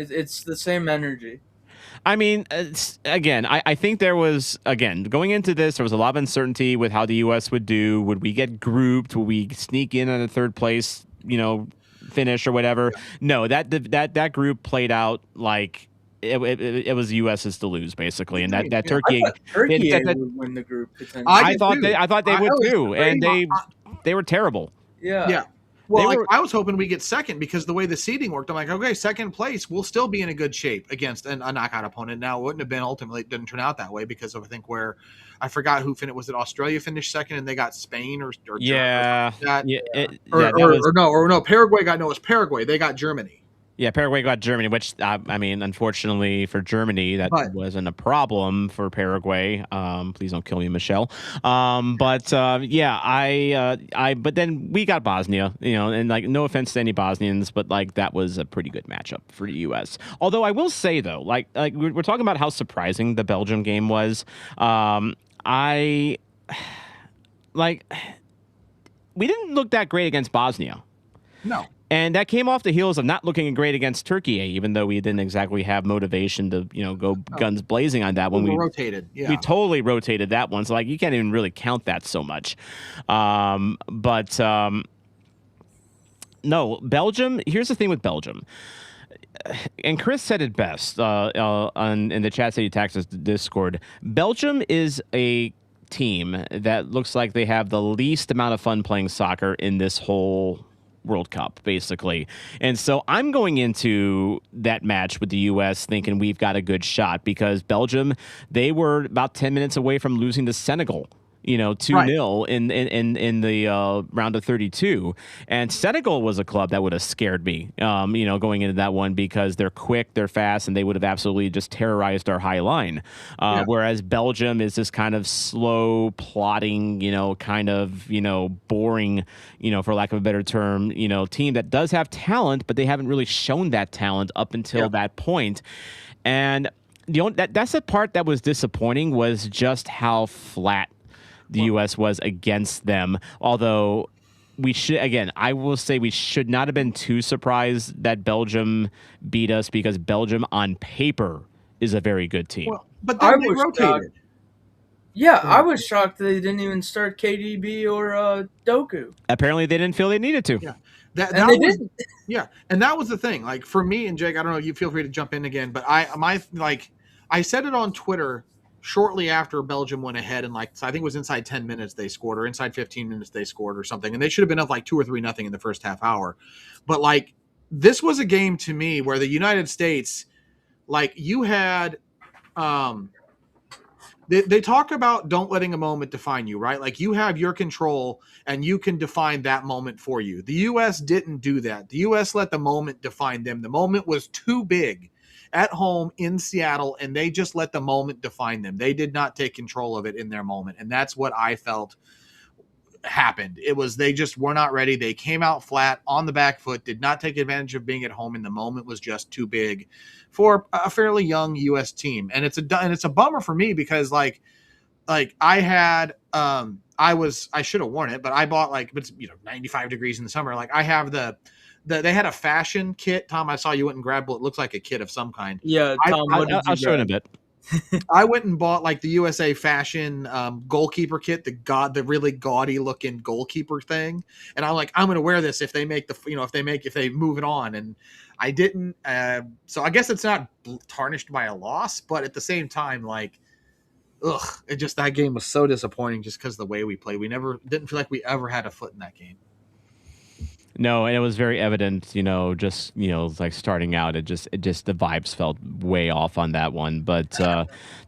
It's the same energy. I mean, I think there was, going into this, there was a lot of uncertainty with how the U.S. would do. Would we get grouped? Would we sneak in on a third place, finish or whatever? No, that group played out like it was the U.S.'s to lose, basically. And that Turkey would win the group. I thought they would too. And they were terrible. Yeah. Well, I was hoping we get second because the way the seeding worked, I'm like, okay, second place, we'll still be in a good shape against a knockout opponent. Now, it wouldn't have been ultimately, it didn't turn out that way because of, I think, where I forgot who finished. Was it Australia finished second and they got Spain or yeah. No, Paraguay got, no, it was Paraguay. They got Germany. Yeah, Paraguay got Germany, which, unfortunately for Germany, that wasn't a problem for Paraguay. Please don't kill me, Michelle. But then we got Bosnia, and, like, no offense to any Bosnians, but, like, that was a pretty good matchup for the U.S. Although I will say, though, like we're talking about how surprising the Belgium game was. We didn't look that great against Bosnia. No. And that came off the heels of not looking great against Turkey, even though we didn't exactly have motivation to, go guns blazing on that one. We rotated. Yeah. We totally rotated that one. So, like, you can't even really count that so much. No, Belgium, here's the thing with Belgium. And Chris said it best in the Chat City Texas Discord. Belgium is a team that looks like they have the least amount of fun playing soccer in this whole World Cup, basically. And so I'm going into that match with the U.S. thinking we've got a good shot because Belgium, they were about 10 minutes away from losing to Senegal, 2-0 in the round of 32. And Senegal was a club that would have scared me, going into that one because they're quick, they're fast, and they would have absolutely just terrorized our high line. Whereas Belgium is this kind of slow, plodding, boring, for lack of a better term, team that does have talent, but they haven't really shown that talent up until that point. And that's the part that was disappointing was just how flat the U.S. was against them. Although I will say we should not have been too surprised that Belgium beat us because Belgium on paper is a very good team. Well, but then they rotated. Yeah, I was shocked they didn't even start KDB or Doku. Apparently, they didn't feel they needed to. Yeah, they didn't. Yeah, and that was the thing. Like for me and Jake, I don't know. You feel free to jump in again, but I said it on Twitter shortly after Belgium went ahead, and I think it was inside 10 minutes they scored, or inside 15 minutes they scored, or something, and they should have been up 2 or 3-0 in the first half hour. But this was a game to me where the United States, you had. They talk about don't letting a moment define you, right? You have your control and you can define that moment for you. The U.S. didn't do that. The U.S. let the moment define them. The moment was too big at home in Seattle, and they just let the moment define them. They did not take control of it in their moment, and that's what I felt happened. It was they just were not ready. They came out flat on the back foot, did not take advantage of being at home, and the moment was just too big for a fairly young U.S. team. And it's a bummer for me because I had I should have worn it, but I bought it's 95 degrees in the summer. I have they had a fashion kit. Tom, I saw you went and grabbed what looks like a kit of some kind. Yeah, Tom, I'll show it in a bit. I went and bought the USA fashion goalkeeper kit, the really gaudy looking goalkeeper thing, and I'm going to wear this if they make if they move it on, and I didn't. So I guess it's not tarnished by a loss, but at the same time, that game was so disappointing just because of the way we played. We didn't feel like we ever had a foot in that game. No, and it was very evident, starting out, it just the vibes felt way off on that one. But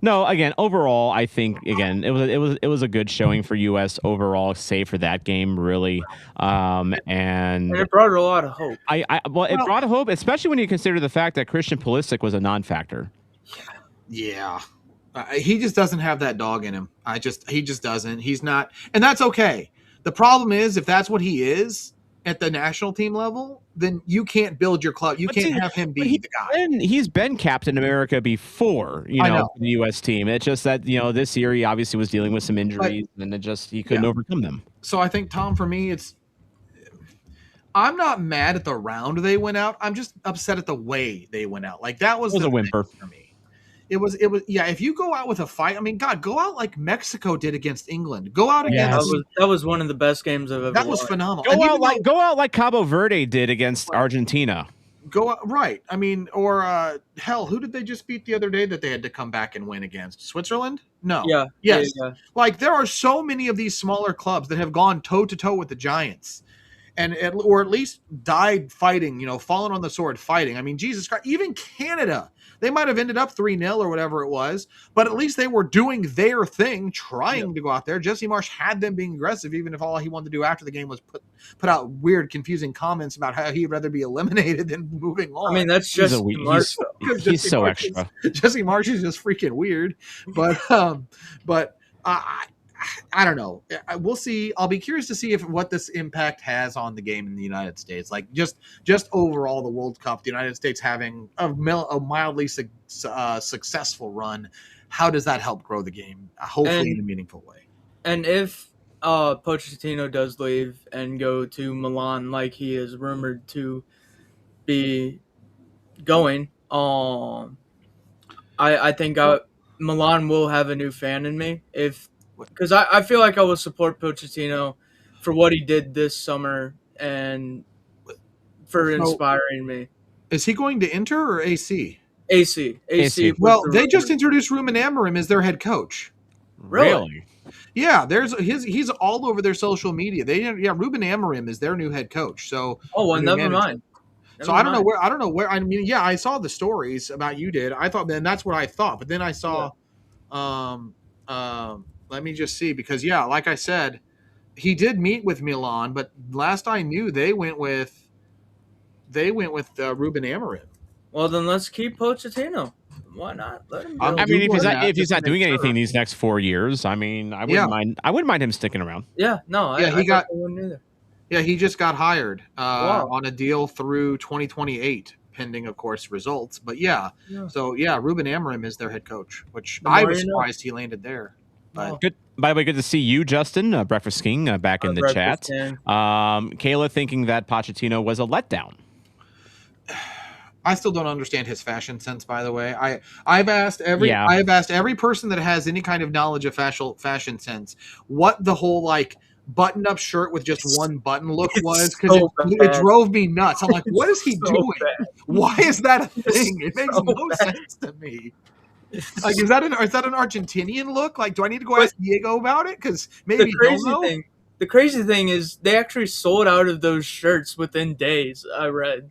no, again, overall, I think it was a good showing for U.S. overall, save for that game, really, and it brought a lot of hope. It brought hope, especially when you consider the fact that Christian Pulisic was a non-factor. Yeah. He just doesn't have that dog in him. He just doesn't. He's not, and that's okay. The problem is if that's what he is at the national team level, then you can't build your club. You can't have him be the guy. He's been Captain America before, for the U.S. team. It's just that, this year he obviously was dealing with some injuries, and he couldn't overcome them. So I think, Tom, for me, I'm not mad at the round they went out. I'm just upset at the way they went out. That was a whimper for me. It was if you go out with a fight, go out like Mexico did against England. Go out against that was one of the best games I've ever That was phenomenal. Go out like Cabo Verde did against Argentina. Go out right. Hell, who did they just beat the other day that they had to come back and win against? Switzerland? No. Yeah. Yes. Yeah. There are so many of these smaller clubs that have gone toe to toe with the Giants. Or at least died fighting, fallen on the sword fighting. Jesus Christ, even Canada, they might have ended up 3-0 or whatever it was, but at least they were doing their thing, trying to go out there. Jesse Marsch had them being aggressive, even if all he wanted to do after the game was put out weird, confusing comments about how he'd rather be eliminated than moving on. That's just Marsch. He's so extra. Jesse Marsch is just freaking weird, but I don't know. We'll see. I'll be curious to see what this impact has on the game in the United States. Just overall, the World Cup, the United States having a mildly successful run. How does that help grow the game? Hopefully in a meaningful way. And if Pochettino does leave and go to Milan, like he is rumored to be going, I think Milan will have a new fan in me because I feel like I will support Pochettino for what he did this summer and for inspiring me. Is he going to Inter or AC? AC. Well, they just introduced Ruben Amorim as their head coach. Really? Yeah, he's all over their social media. Ruben Amorim is their new head coach. So never mind. I don't know where. I saw the stories about you did. I thought, then that's what I thought. But then I saw, let me just see, because like I said, he did meet with Milan, but last I knew they went with Ruben Amorim. Well, then let's keep Pochettino. Why not? Let him go. If he's not doing anything these next 4 years, I wouldn't mind him sticking around. Yeah, no, I wouldn't either. Yeah, he just got hired on a deal through 2028, pending, of course, results. But so Ruben Amorim is their head coach, which I was surprised he landed there. But good. By the way, good to see you, Justin, Breakfast King, back in the chat. Kayla thinking that Pochettino was a letdown. I still don't understand his fashion sense, by the way. I've asked every person that has any kind of knowledge of fashion sense what the whole like button-up shirt with just one button look was, because it drove me nuts. I'm like, what is he doing? Bad. Why is that a thing? It makes no sense to me. Like, is that an Argentinian look? Like, do I need to go ask Diego about it? Because maybe the crazy thing is they actually sold out of those shirts within days. I read.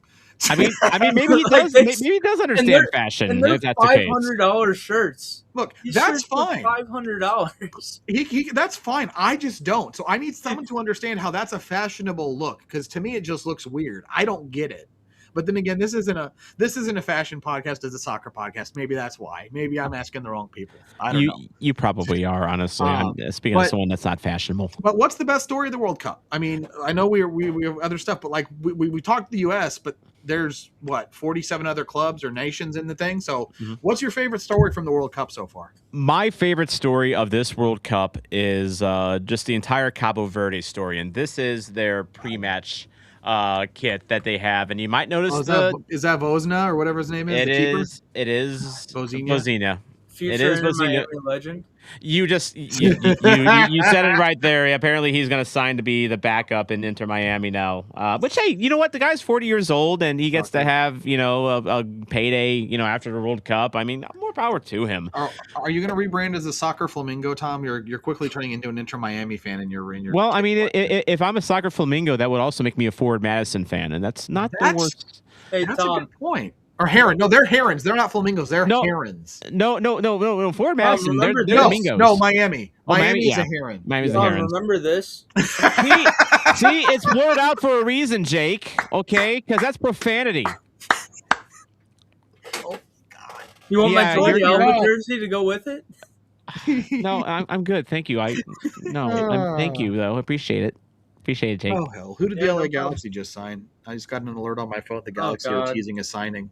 I mean, maybe he does. Maybe he does understand fashion. And they're if that's the case. $500 shirts. Look, that's fine. $500. That's fine. I just don't. So I need someone to understand how that's a fashionable look. Because to me, it just looks weird. I don't get it. But then again, this isn't a fashion podcast. It's a soccer podcast. Maybe that's why. Maybe I'm asking the wrong people. I don't know. You probably are, honestly. Speaking of someone that's not fashionable. But what's the best story of the World Cup? I mean, I know we have other stuff, but like we talked the U.S., but there's 47 other clubs or nations in the thing. So what's your favorite story from the World Cup so far? My favorite story of this World Cup is just the entire Cabo Verde story. And this is their pre-match kit that they have, and you might notice is that Vozna or whatever his name is? It is Vozina. It is Vozina. Legend. You said it right there. Apparently, he's going to sign to be the backup in Inter Miami now. Which, hey, you know what? The guy's 40 years old, and he gets to have a payday. After the World Cup. I mean, more power to him. Are you going to rebrand as a soccer flamingo, Tom? You're quickly turning into an Inter Miami fan, and you're in your. Well, I mean, if I'm a soccer flamingo, that would also make me a Forward Madison fan, and that's not the worst. Hey, that's Tom. a good point. Or heron? No, they're herons. They're not flamingos. They're herons. No. Forward Madison, they're flamingos. No, Miami. Miami is a heron. Miami's a heron. Remember this? See, it's blurred out for a reason, Jake. Okay, because that's profanity. Oh God! You want my Jordi Alba jersey to go with it? No, I'm good. Thank you. Thank you though. Appreciate it. Appreciate it, Jake. Oh hell! Who did the LA Galaxy just sign? I just got an alert on my phone. The Galaxy are teasing a signing.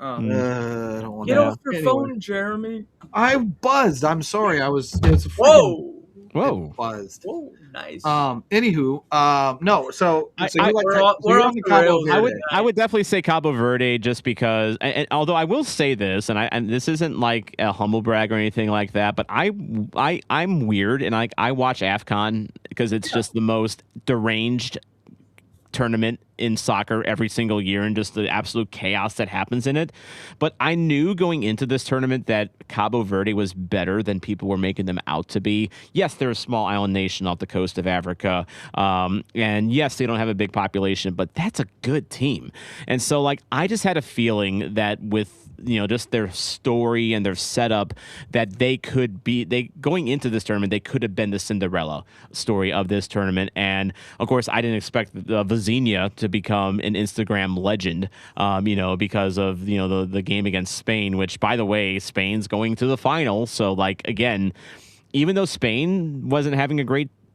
I don't want Get off your phone, Jeremy. I buzzed. I'm sorry. Whoa, buzzed. Whoa, nice. Anywho, no. So we're on the Cabo Verde. I would definitely say Cabo Verde just because. And although I will say this, and this isn't like a humble brag or anything like that, but I'm weird, and I watch AFCON because it's just the most deranged tournament in soccer every single year, and just the absolute chaos that happens in it. But I knew going into this tournament that Cabo Verde was better than people were making them out to be. Yes, they're a small island nation off the coast of Africa. And yes, they don't have a big population, but that's a good team. And so I just had a feeling that with just their story and their setup, that they going into this tournament, they could have been the Cinderella story of this tournament. And of course, I didn't expect Vozina to become an Instagram legend, because of the game against Spain, which, by the way, Spain's going to the final. So again, even though Spain wasn't having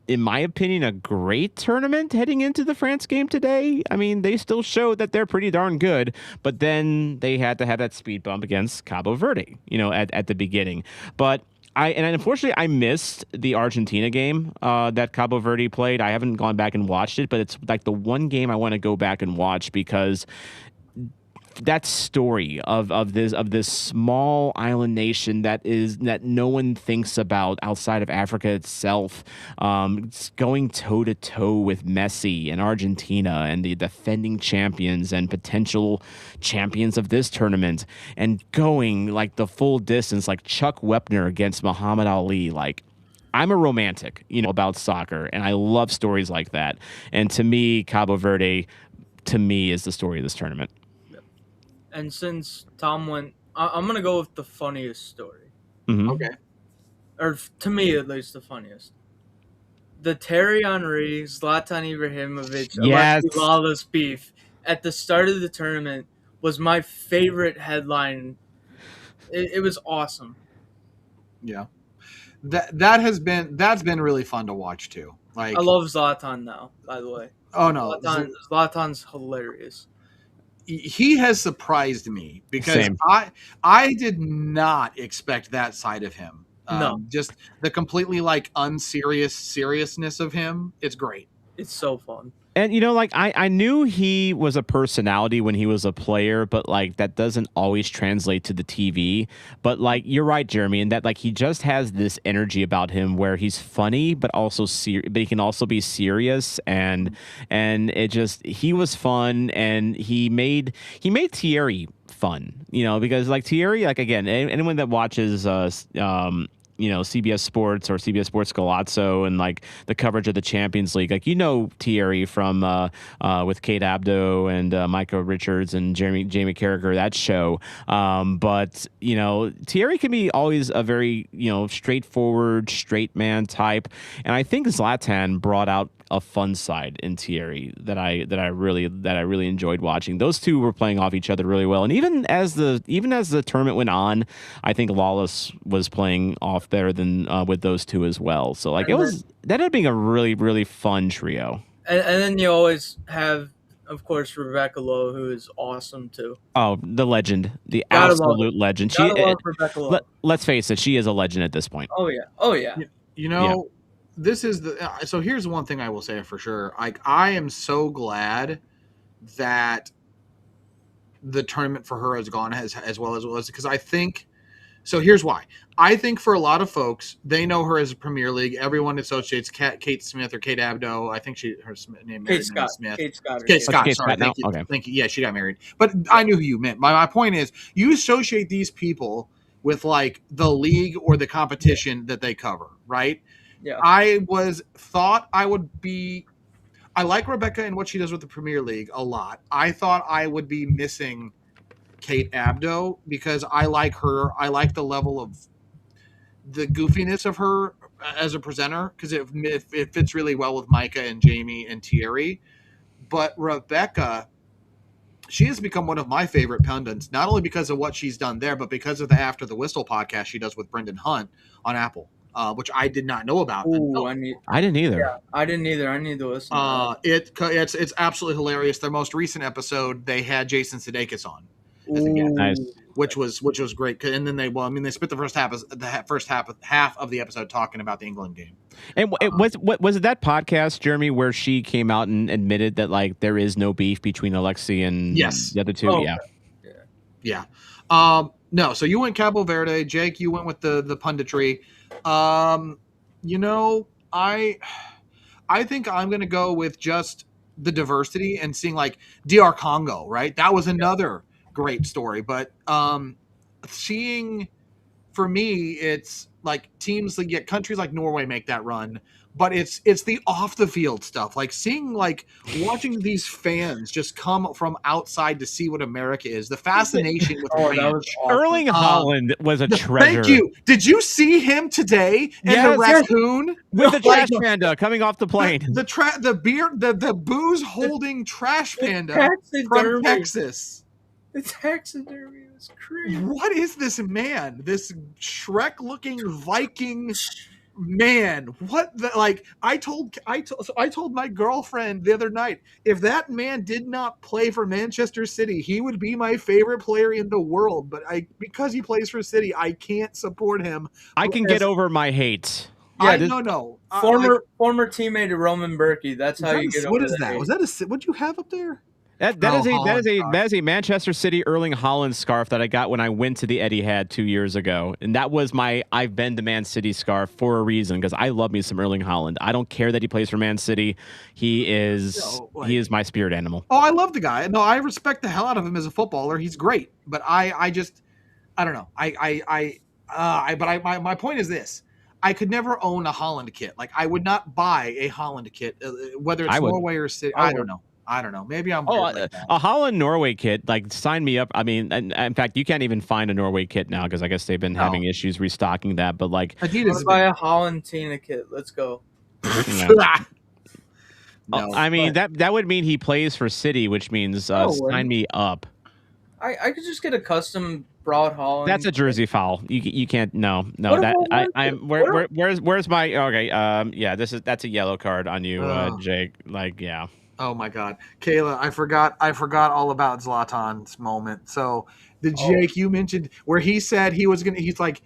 in my opinion, a great tournament heading into the France game today, I mean, they still showed that they're pretty darn good, but then they had to have that speed bump against Cabo Verde, at the beginning. But unfortunately, I missed the Argentina game that Cabo Verde played. I haven't gone back and watched it, but it's the one game I want to go back and watch, because that story of this small island nation that no one thinks about outside of Africa itself, going toe to toe with Messi and Argentina and the defending champions and potential champions of this tournament, and going the full distance, like Chuck Wepner against Muhammad Ali. I'm a romantic, about soccer, and I love stories like that. And to me, Cabo Verde, is the story of this tournament. And since Tom went, I'm going to go with the funniest story. Mm-hmm. Okay. Or to me, at least, the funniest. The Thierry Henry, Zlatan Ibrahimovic, Alexi Lalas beef at the start of the tournament was my favorite headline. It was awesome. Yeah. That's been really fun to watch, too. I love Zlatan now, by the way. Oh, no. Zlatan's hilarious. He has surprised me, because Same. I did not expect that side of him. No, just the completely unserious seriousness of him. It's great. It's so fun. And like I knew he was a personality when he was a player, but like that doesn't always translate to the TV. But like you're right, Jeremy, in that like he just has this energy about him where he's funny, but also but he can also be serious, and it just he was fun, and he made Thierry fun, because like Thierry, like again, anyone that watches CBS Sports or CBS Sports Golazzo and like the coverage of the Champions League, like Thierry from with Kate Abdo and Micah Richards and Jamie Carragher, that show. But Thierry can be always a very straightforward, straight man type, and I think Zlatan brought out a fun side in Thierry that I really enjoyed watching. Those two were playing off each other really well, and even as the tournament went on, I think Lawless was playing off better than with those two as well. So like that ended up being a really, really fun trio. And then you always have, of course, Rebecca Lowe, who is awesome too. Oh, the legend, the absolute legend. Rebecca Lowe. Let's face it, she is a legend at this point. Oh yeah. This is so here's one thing I will say for sure. Like, I am so glad that the tournament for her has gone as well as it was, because I think, so here's why. I think for a lot of folks, they know her as a Premier League. Everyone associates Kate Smith or Kate Abdo. I think her name Kate is Scott. Smith. Kate Scott. Sorry, thank you. Okay. Thank you. Yeah, she got married. But I knew who you meant. My point is, you associate these people with like the league or the competition that they cover, right? Yeah. I like Rebecca and what she does with the Premier League a lot. I thought I would be missing Kate Abdo because I like her. I like the level of the goofiness of her as a presenter, because it fits really well with Micah and Jamie and Thierry. But Rebecca, she has become one of my favorite pundits, not only because of what she's done there, but because of the After the Whistle podcast she does with Brendan Hunt on Apple. Which I did not know about. Ooh, I didn't either. Yeah, I didn't either. I need to listen. It's absolutely hilarious. Their most recent episode, they had Jason Sudeikis on as a guest, nice, which was great. And then they spent the first half of the episode talking about the England game. And was it that podcast, Jeremy, where she came out and admitted that like there is no beef between Alexi and the other two? Oh, yeah. No, so you went Cabo Verde, Jake. You went with the punditry. I think I'm going to go with just the diversity and seeing like DR Congo, right? That was another great story, but seeing, for me, it's like teams like countries like Norway make that run, but it's the off the field stuff, like seeing, like watching these fans just come from outside to see what America is, the fascination with ranch. Awesome. Erling Haaland was a treasure. Thank you. Did you see him today in the raccoon with the trash panda coming off the plane? The booze holding trash panda from Texas. The taxidermy was crazy. What is this man? This Shrek-looking Viking man. What the, like? I told my girlfriend the other night, if that man did not play for Manchester City, he would be my favorite player in the world. But because he plays for City, I can't support him. I can get over my hate. Yeah, no. Former teammate of Roman Berkey. That's how you get over. What is that? Was that what you have up there? That is a Manchester City Erling Haaland scarf that I got when I went to the Etihad 2 years ago, and that was my I've been to Man City scarf for a reason, because I love me some Erling Haaland. I don't care that he plays for Man City. He is my spirit animal. Oh, I love the guy. No, I respect the hell out of him as a footballer. He's great, but I don't know. My point is this. I could never own a Haaland kit. Like, I would not buy a Haaland kit, whether it's Norway or City. I don't know. Maybe I'm weird like that. A Holland Norway kit, like, sign me up. I mean, in fact, you can't even find a Norway kit now because I guess they've been having issues restocking that. But like, Adidas buy a Holland Tina kit. Let's go. No, I mean that would mean he plays for City, which means sign me up. I could just get a custom Broad Holland. That's a jersey foul. You can't. No. Where's my okay? That's a yellow card on you, Jake. Like, yeah. Oh my God, Kayla, I forgot all about Zlatan's moment. So the Jake you mentioned where he said he's like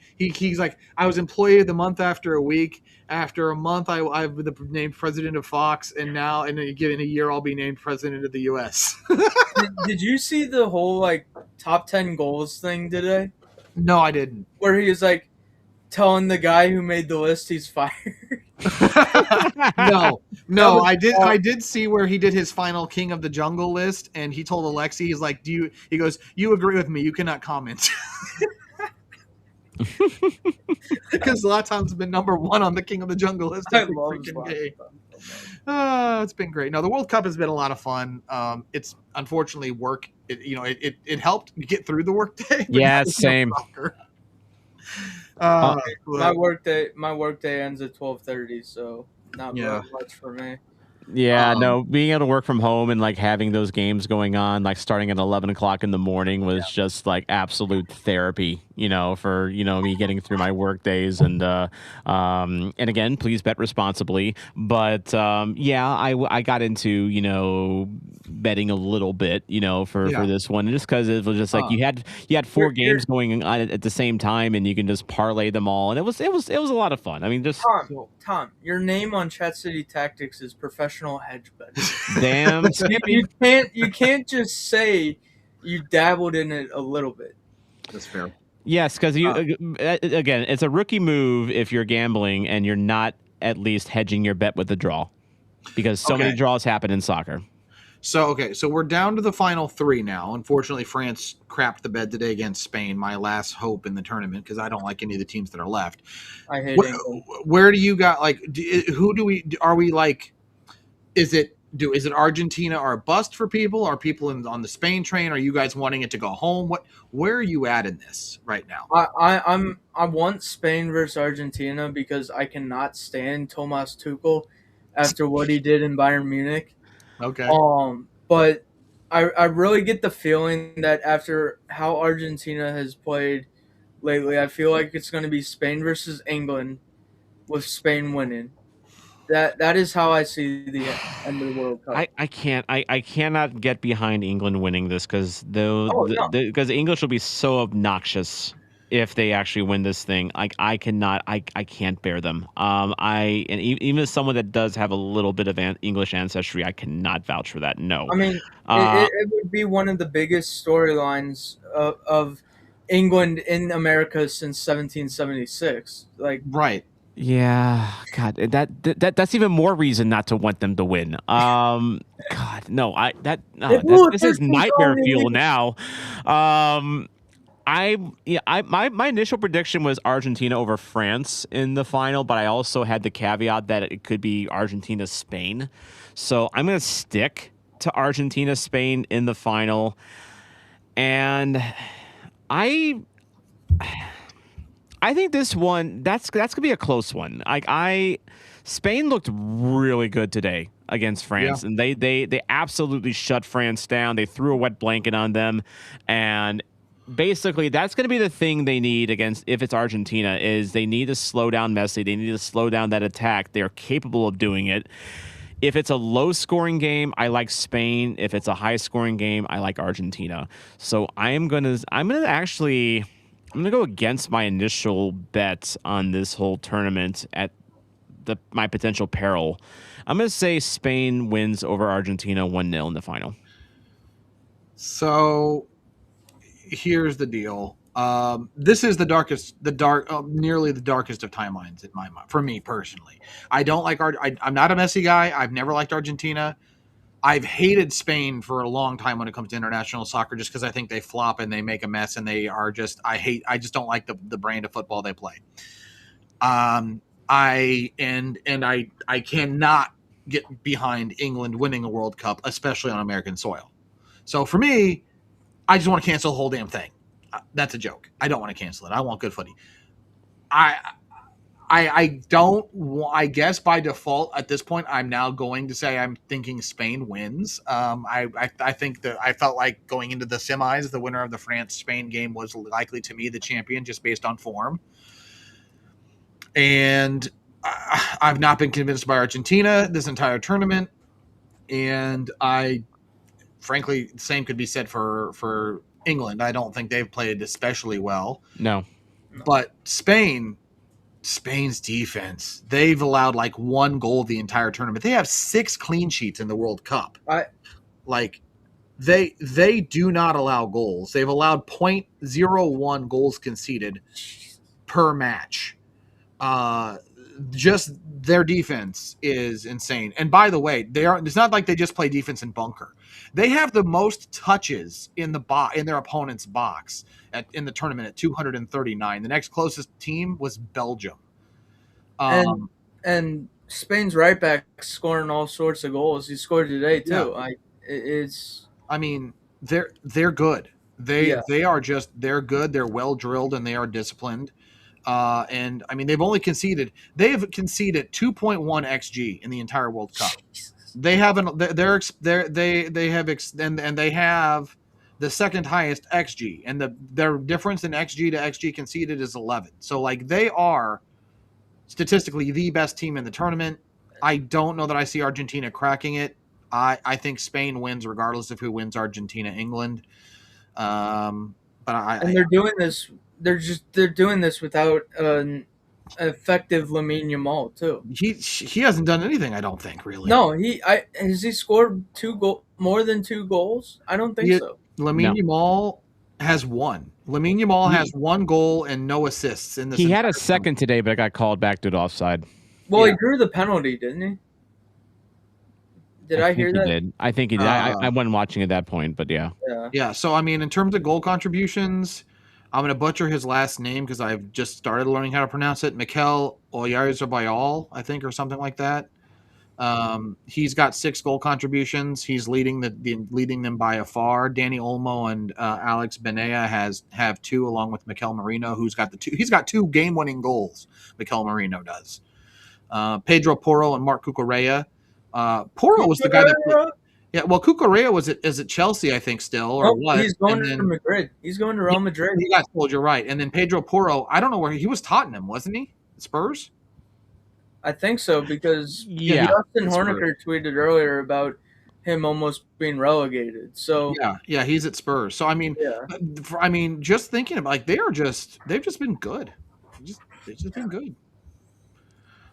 I was employee of the month after a week. After a month, I've been named president of Fox, and now in a year I'll be named president of the U.S. Did you see the whole like top 10 goals thing today? No, I didn't. Where he was like telling the guy who made the list he's fired. No, I did see where he did his final King of the Jungle list, and he told Alexi, he's like, he goes, you agree with me, you cannot comment. Because Zlatan's been number one on the King of the Jungle list every freaking day. It's been great. No, the World Cup has been a lot of fun. It's unfortunately work. It helped get through the work day. Yeah, same. My work day ends at 12:30, so not much for me. Yeah, no, being able to work from home and like having those games going on, like starting at 11 o'clock in the morning was just like absolute therapy, for, me getting through my work days. And again, please bet responsibly. But I got into, betting a little bit, for this one, just because it was just like you had four games going on at the same time, and you can just parlay them all. And it was a lot of fun. I mean, just Tom, your name on Chat City Tactics is professional hedge betting. Damn, you can't just say you dabbled in it a little bit. That's fair. Yes, because again, it's a rookie move if you're gambling and you're not at least hedging your bet with the draw, because so many draws happen in soccer. So we're down to the final three now. Unfortunately, France crapped the bed today against Spain, my last hope in the tournament, because I don't like any of the teams that are left. I hate England. Where do you got, like, is it Argentina or a bust for people? Are people on the Spain train? Are you guys wanting it to go home? Where are you at in this right now? I want Spain versus Argentina because I cannot stand Thomas Tuchel after what he did in Bayern Munich. Okay. But I really get the feeling that after how Argentina has played lately, I feel like it's going to be Spain versus England, with Spain winning. That is how I see the end of the World Cup. I cannot get behind England winning this because because English will be so obnoxious if they actually win this thing. I can't bear them. Even as someone that does have a little bit of English ancestry, I cannot vouch for that. No. I mean, it would be one of the biggest storylines of England in America since 1776. Like, right. Yeah, God, that's even more reason not to want them to win. God, no, this is nightmare fuel now. My initial prediction was Argentina over France in the final, but I also had the caveat that it could be Argentina-Spain. So I'm going to stick to Argentina-Spain in the final. And I think this one, that's going to be a close one. Spain looked really good today against France, and they absolutely shut France down. They threw a wet blanket on them, and basically that's going to be the thing they need if it's Argentina, is they need to slow down Messi. They need to slow down that attack. They're capable of doing it. If it's a low-scoring game, I like Spain. If it's a high-scoring game, I like Argentina. So I'm gonna go against my initial bet on this whole tournament at my potential peril. I'm going to say Spain wins over Argentina 1-0 in the final. So here's the deal. This is nearly the darkest of timelines in my mind, for me personally. I don't like I'm not a Messi guy. I've never liked Argentina. I've hated Spain for a long time when it comes to international soccer, just because I think they flop and they make a mess, and they are just, I just don't like the brand of football they play. I cannot get behind England winning a World Cup, especially on American soil. So for me, I just want to cancel the whole damn thing. That's a joke. I don't want to cancel it. I want good footy. I guess by default at this point, I'm now going to say I'm thinking Spain wins. I think that I felt like going into the semis, the winner of the France-Spain game was likely to be the champion just based on form. And I've not been convinced by Argentina this entire tournament. And frankly, the same could be said for England. I don't think they've played especially well. No. But Spain's defense, they've allowed like 1 goal the entire tournament. They have 6 clean sheets in the World Cup. They do not allow goals. They've allowed 0.01 goals conceded per match. Just their defense is insane. And by the way, it's not like they just play defense in bunker. They have the most touches in their opponent's box in the tournament at 239. The next closest team was Belgium. And Spain's right back scoring all sorts of goals. He scored today too. Yeah. They're good. They're good. They're well drilled and they are disciplined. And they've only conceded 2.1 xG in the entire World Cup. They haven't. They have the second highest xG, and their difference in xG to xG conceded is 11. So like they are statistically the best team in the tournament. I don't know that I see Argentina cracking it. I think Spain wins regardless of who wins, Argentina, England. They're doing this. They're doing this without an effective Lamine Yamal too. He hasn't done anything, I don't think, really. No, has he scored more than 2 goals? I don't think so. Lamine Yamal has 1. Lamine Yamal has 1 goal and no assists in this. He had a second today, but it got called back due to offside. Well, he drew the penalty, didn't he? Did I hear that? He did. I think he did. I wasn't watching at that point, but yeah. Yeah. So in terms of goal contributions, I'm going to butcher his last name because I've just started learning how to pronounce it. Mikel Oyarzabal, I think, or something like that. He's got 6 goal contributions. He's leading them by a far. Danny Olmo and Alex Benea have 2, along with Mikel Merino, who's got the 2. He's got 2 game-winning goals. Mikel Merino does. Pedro Porro and Marc Cucurella. Porro was the guy that. Yeah, well, Cucurella is at Chelsea, I think, still, or what? He's going to Madrid. He's going to Real Madrid. He got told, you're right. And then Pedro Porro, I don't know where he was. Tottenham, wasn't he? Spurs? I think so, because Justin Horniker tweeted earlier about him almost being relegated. So yeah, he's at Spurs. So just thinking about they've just been good. They've just been good.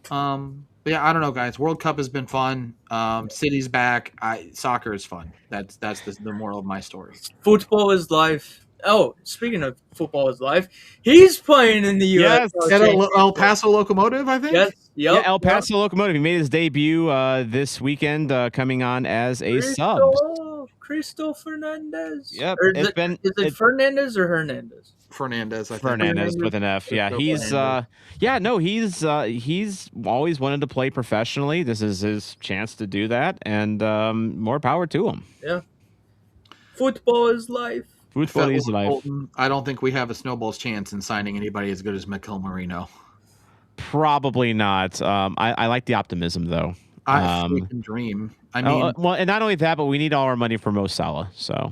But yeah, I don't know, guys. World Cup has been fun. City's back. Soccer is fun. That's the moral of my story. Football is life. Oh, speaking of football is life, he's playing in the U.S. At El Paso Locomotive, I think. Yes. Yep. Yeah, El Paso Locomotive. He made his debut this weekend, coming on as a sub. Cristo Fernandez. Yep. Is it Fernandez or Hernandez? Fernandez, I think. Fernandez with an F. Yeah, he's always wanted to play professionally. This is his chance to do that, and more power to him. Yeah. Football is life. Football is life. Colton, I don't think we have a snowball's chance in signing anybody as good as Mikel Merino. Probably not. I like the optimism, though. I freaking dream. I mean, well, and not only that, but we need all our money for Mo Salah. So,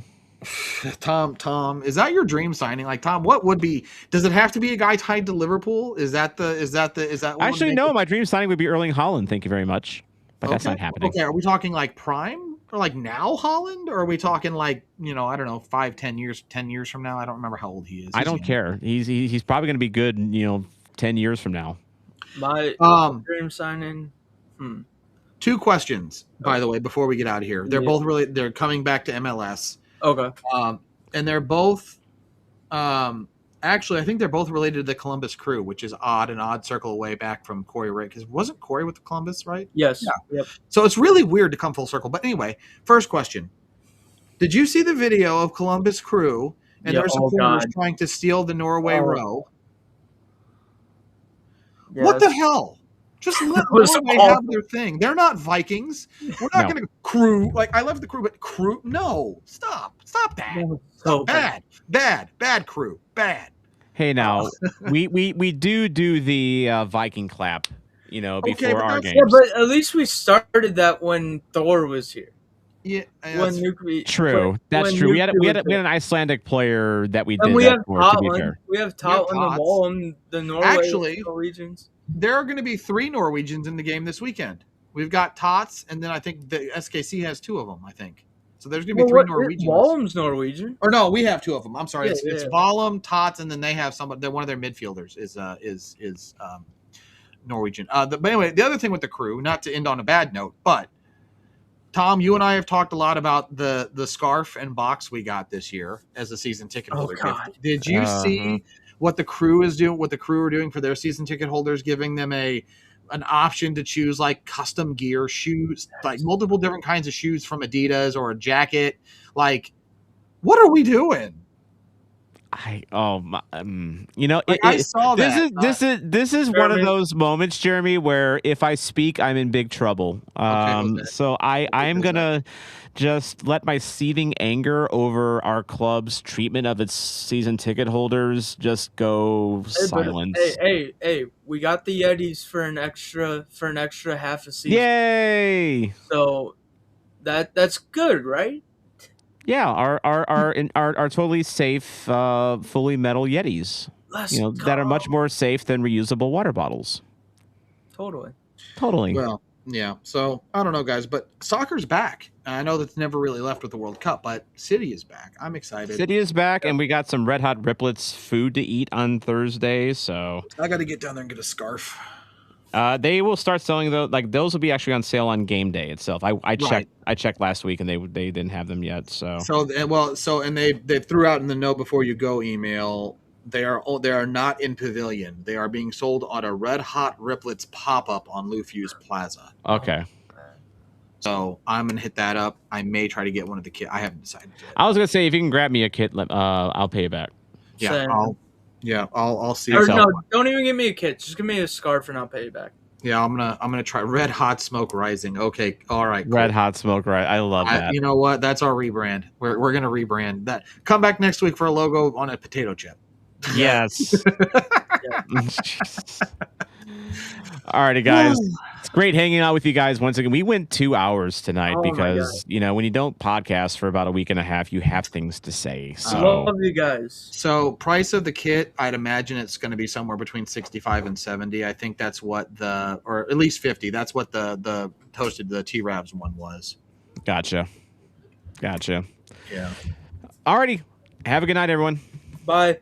Tom, is that your dream signing? Like, Tom, what would be? Does it have to be a guy tied to Liverpool? Is that? Actually, no. My dream signing would be Erling Haaland. Thank you very much, but that's not happening. Okay, are we talking like prime or like now Haaland, or are we talking like I don't know, 5-10 years, 10 years from now? I don't remember how old he is. I don't care. He's probably going to be good. 10 years from now. My dream signing. 2 questions, by the way, before we get out of here. They're both they're coming back to MLS. Okay. And they're both actually, I think they're both related to the Columbus Crew, which is an odd circle away back from Corey Wray, because wasn't Corey with the Columbus, right? Yes. Yeah. Yep. So it's really weird to come full circle. But anyway, first question. Did you see the video of Columbus Crew and their supporters trying to steal the Norway row? Yes. What the hell? Just let Norway have their thing. They're not Vikings. We're not going to crew. Like, I love the crew, but crew. No, stop that. So bad crew, bad. Hey, now we do the Viking clap, before our games. Yeah, but at least we started that when Thor was here. Yeah, true. That's true. We had an Icelandic player that we did. And we have Totland. We have Totland and Wall in the Norway regions. There are going to be 3 Norwegians in the game this weekend. We've got Tots, and then I think the SKC has 2 of them. I think so. There's going to be 3 Norwegians. Wallum's Norwegian. Or no, we have 2 of them. I'm sorry. Yeah, It's Wallum, Tots, and then they have somebody. They're one of their midfielders is Norwegian. But anyway, the other thing with the crew, not to end on a bad note, but Tom, you and I have talked a lot about the scarf and box we got this year as a season ticket holder. Did you see what the crew is doing? What the crew are doing for their season ticket holders, giving them an option to choose like custom gear, shoes, like multiple different kinds of shoes from Adidas or a jacket. Like, what are we doing? I saw that. This is one of those moments, Jeremy, where if I speak, I'm in big trouble. So I am gonna just let my seething anger over our club's treatment of its season ticket holders just go silence. Hey, we got the Yetis for an extra half a season. Yay! So that's good, right? Yeah, our totally safe, fully metal Yetis. That are much more safe than reusable water bottles. Totally. Well, yeah. So I don't know, guys, but soccer's back. I know that's never really left with the World Cup, but City is back. I'm excited. City is back, and we got some Red Hot Riplets food to eat on Thursday. So I got to get down there and get a scarf. They will start selling those. Like those will be actually on sale on game day itself. I checked last week and they didn't have them yet. So they threw out in the know before you go email. They are not in Pavilion. They are being sold on a Red Hot Riplets pop up on Lufew's Plaza. Okay. So I'm gonna hit that up. I may try to get one of the kits. I haven't decided yet. I was gonna say if you can grab me a kit, I'll pay you back. Yeah. Same. I'll see. Or no, don't even give me a kit. Just give me a scarf and I'll pay you back. Yeah, I'm gonna try Red Hot Smoke Rising. Okay, all right. Cool. Red Hot Smoke Rising. I love that. You know what? That's our rebrand. We're gonna rebrand that. Come back next week for a logo on a potato chip. Yes. All righty, guys. It's great hanging out with you guys once again. We went 2 hours tonight because, when you don't podcast for about a week and a half, you have things to say. So I love you guys. So price of the kit, I'd imagine it's going to be somewhere between 65 and 70. I think that's what or at least 50. That's what the T-Ravs one was. Gotcha. Yeah. All righty. Have a good night, everyone. Bye.